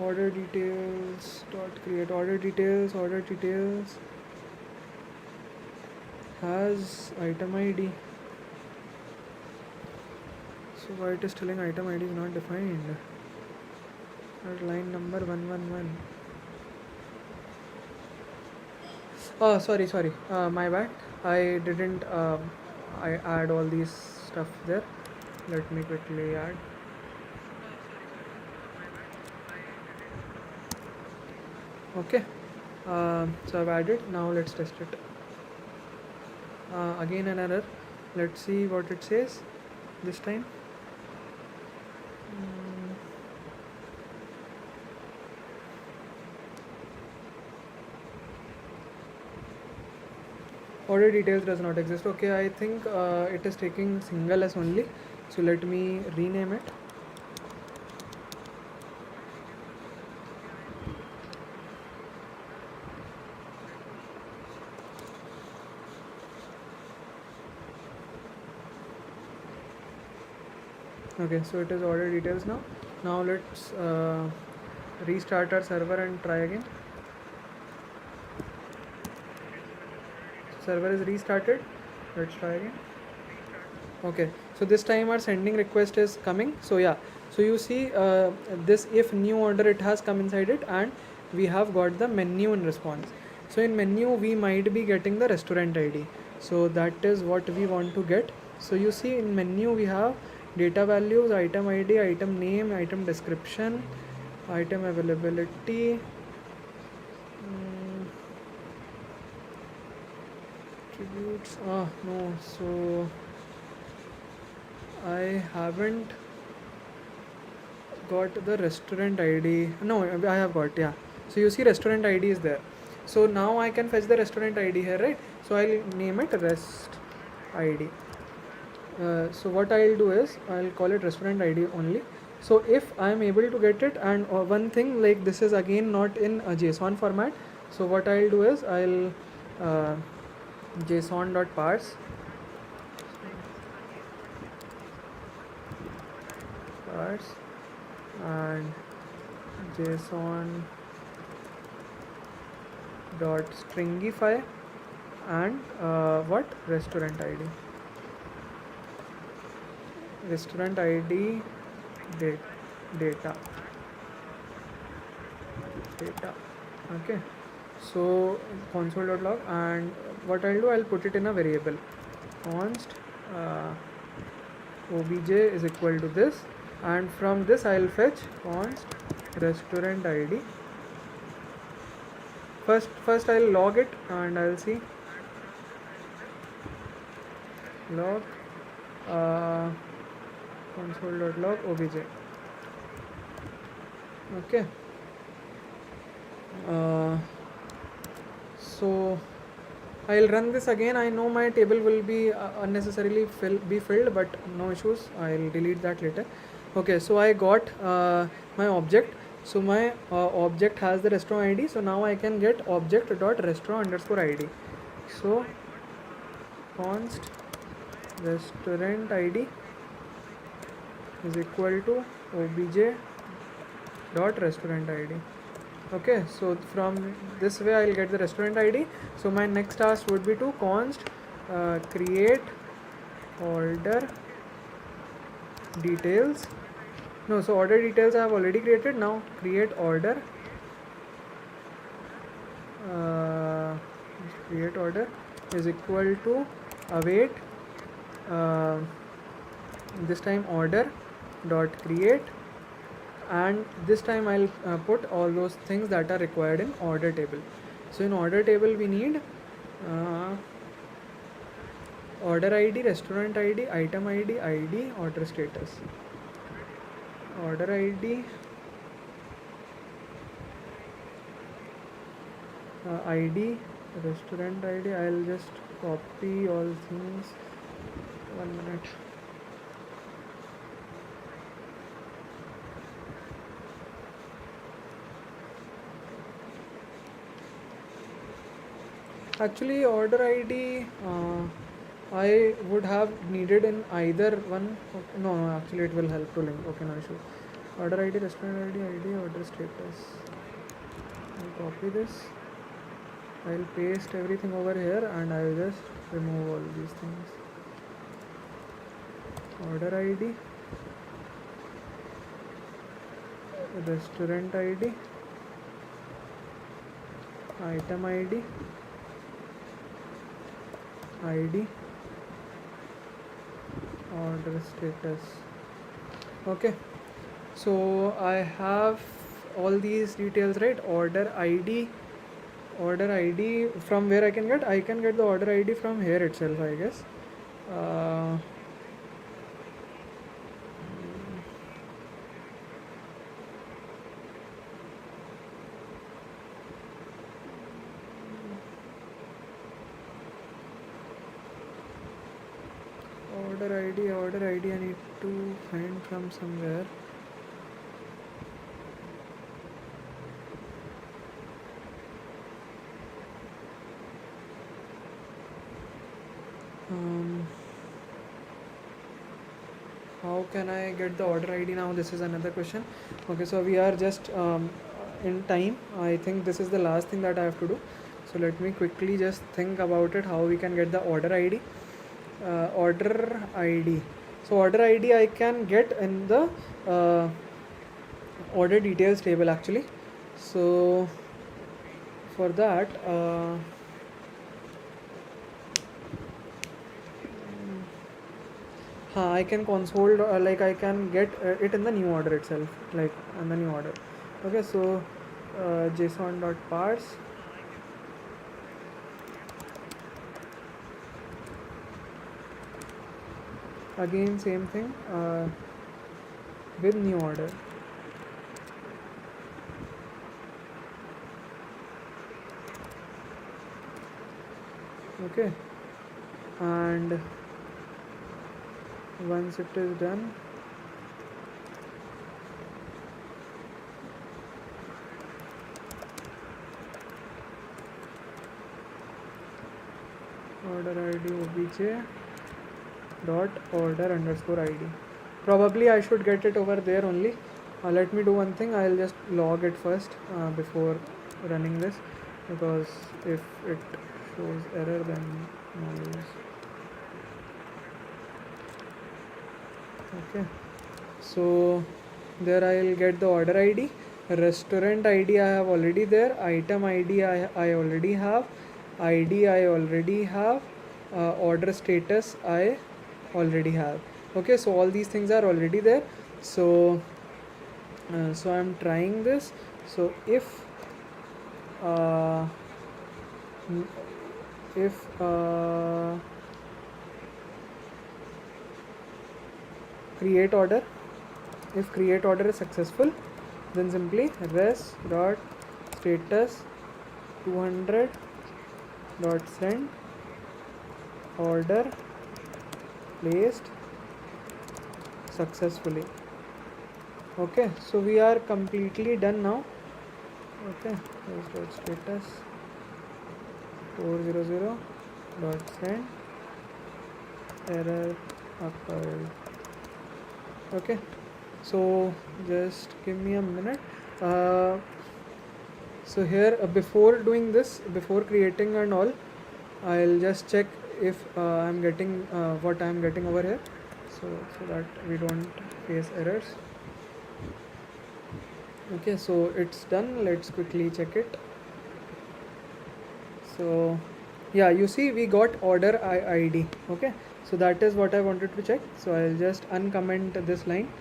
Order details dot create order details has item id. So why it is telling item id is not defined at line number 111. Oh, sorry. My bad. I didn't. I add all these stuff there. Let me quickly add. Okay. So I've added. Now let's test it. Again an error. Let's see what it says this time. Mm, Order details does not exist. Okay, I think it is taking single s only. So let me rename it. Okay, so it is order details now. Now let's restart our server and try again. Server is restarted. Let's try again. Okay, so this time our sending request is coming. So yeah, so you see this if new order, it has come inside it, and we have got the menu in response. So in menu we might be getting the restaurant ID. So that is what we want to get. So you see in menu we have data values, item ID, item name, item description, item availability, attributes. No, so I haven't got the restaurant ID. No, I have got, yeah. So you see restaurant ID is there. So now I can fetch the restaurant ID here, right? So I'll name it rest ID. So what I'll do is I'll call it restaurant ID only. So if I am able to get it, and one thing, like this is again not in a JSON format. So what I'll do is I'll JSON.parse and JSON dot stringify and what restaurant ID data. Okay, so console.log, and what I'll do, I'll put it in a variable const obj is equal to this, and from this I'll fetch const restaurant ID. First I'll log it and I'll see log console.log obj. Okay, so I'll run this again. I know my table will be unnecessarily filled, but no issues. I'll delete that later. Okay, so I got my object. So my object has the restaurant ID. So now I can get object dot restaurant underscore ID. So const restaurant ID is equal to obj dot restaurant ID. Okay, so from this way I'll get the restaurant ID. So my next task would be to const create order details. No, so order details I have already created. Now create order. Create order is equal to await this time order dot create, and this time I'll put all those things that are required in order table. So in order table we need order ID, restaurant ID, item ID, ID, order status. Order ID, ID, restaurant ID. I'll just copy all things. 1 minute. Actually, order ID I would have needed in either one. No, actually it will help to link. Okay, no issue. Order ID, restaurant ID, ID, order status. I'll copy this. I'll paste everything over here and I'll just remove all these things. Order ID, restaurant ID, item ID, ID, order status. Okay, so I have all these details, right? Order ID, from where I can get the order ID from here itself, I guess. uh, order ID I need to find from somewhere. How can I get the order ID now? This is another question. Okay, so we are just in time. I think this is the last thing that I have to do. So let me quickly just think about it, how we can get the order ID. Order ID. So order ID I can get in the order details table actually. So for that, I can console, like I can get it in the new order itself, like in the new order. Okay, so json.parse, again same thing, with new order. Okay, and once it is done, order ID obj dot order underscore ID. Probably I should get it over there only. Let me do one thing, I'll just log it first before running this, because if it shows error then no use. Okay, so there I'll get the order ID, restaurant ID I have already there, item ID I already have, ID I already have, order status I already have. Okay, so all these things are already there. So I'm trying this. So if create order, if create order is successful, then simply res dot status 200 dot send order placed successfully. Okay, so we are completely done now. Okay, res dot status 400 dot send error occurred. Okay, so just give me a minute. So here, before doing this, before creating and all, I'll just check if I'm getting what I'm getting over here, so that we don't face errors. Okay, so it's done. Let's quickly check it. So yeah, you see we got order ID. Okay, so that is what I wanted to check. So I'll just uncomment this line,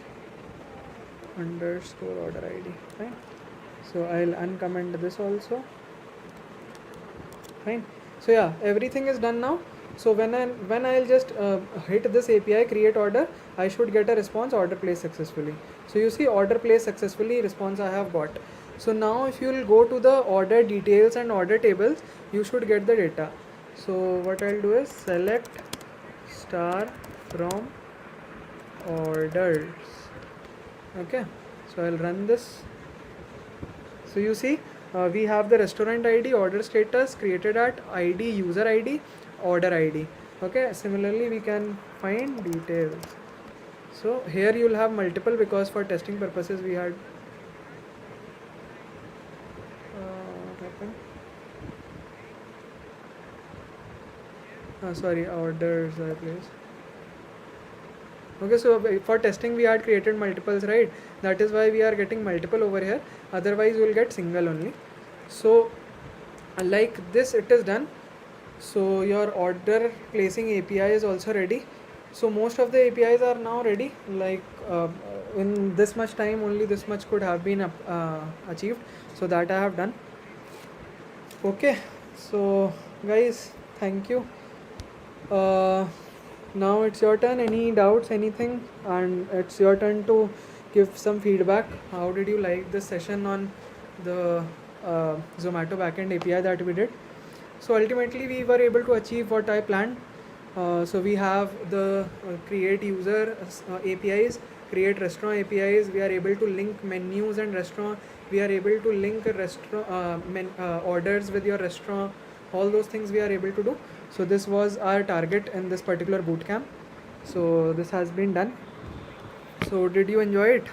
underscore order ID. Fine, so I'll uncomment this also. Fine, so yeah, everything is done now. So when I'll just hit this API create order, I should get a response, order placed successfully. So you see order placed successfully response I have got. So now if you will go to the order details and order tables, you should get the data. So what I'll do is select star from orders. Okay, so I'll run this. So you see we have the restaurant ID, order status, created at ID, user ID, order ID. Okay, similarly we can find details. So here you will have multiple, because for testing purposes we had what happened? Sorry, orders I placed. Okay, so for testing we had created multiples, right? That is why we are getting multiple over here. Otherwise we will get single only. So like this it is done. So your order placing API is also ready. So most of the APIs are now ready. Like in this much time, only this much could have been achieved. So that I have done. Okay. So guys, thank you. Uh, Now it's your turn. Any doubts, anything, and it's your turn to give some feedback. How did you like the session on the Zomato Backend API that we did? So ultimately, we were able to achieve what I planned. So we have the create user APIs, create restaurant APIs. We are able to link menus and restaurant. We are able to link restaurant orders with your restaurant. All those things we are able to do. So this was our target in this particular bootcamp. So this has been done. So did you enjoy it?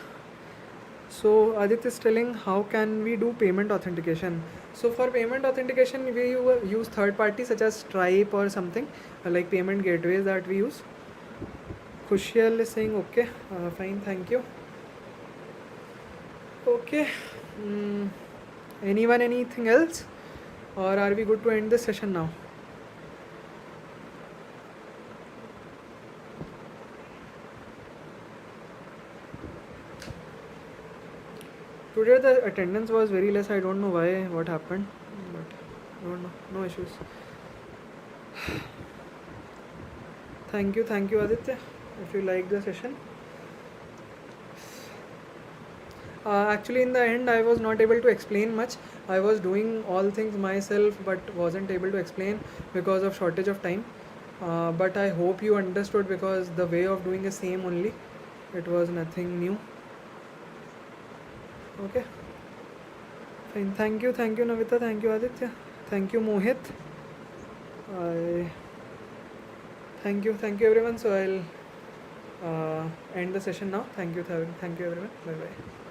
So Aditya is telling how can we do payment authentication. So for payment authentication, we use third parties such as Stripe or something like payment gateways that we use. Kushial is saying okay, fine, thank you. Okay. Mm, anyone, anything else, or are we good to end this session now? Today the attendance was very less. I don't know why, what happened, but I don't know. No issues. Thank you, Aditya. If you like the session. Actually, in the end, I was not able to explain much. I was doing all things myself, but wasn't able to explain because of shortage of time. But I hope you understood because the way of doing is same only. It was nothing new. Okay. Fine. Thank you, Navita. Thank you, Aditya. Thank you, Mohit. I thank you everyone. So I'll end the session now. Thank you everyone. Bye bye.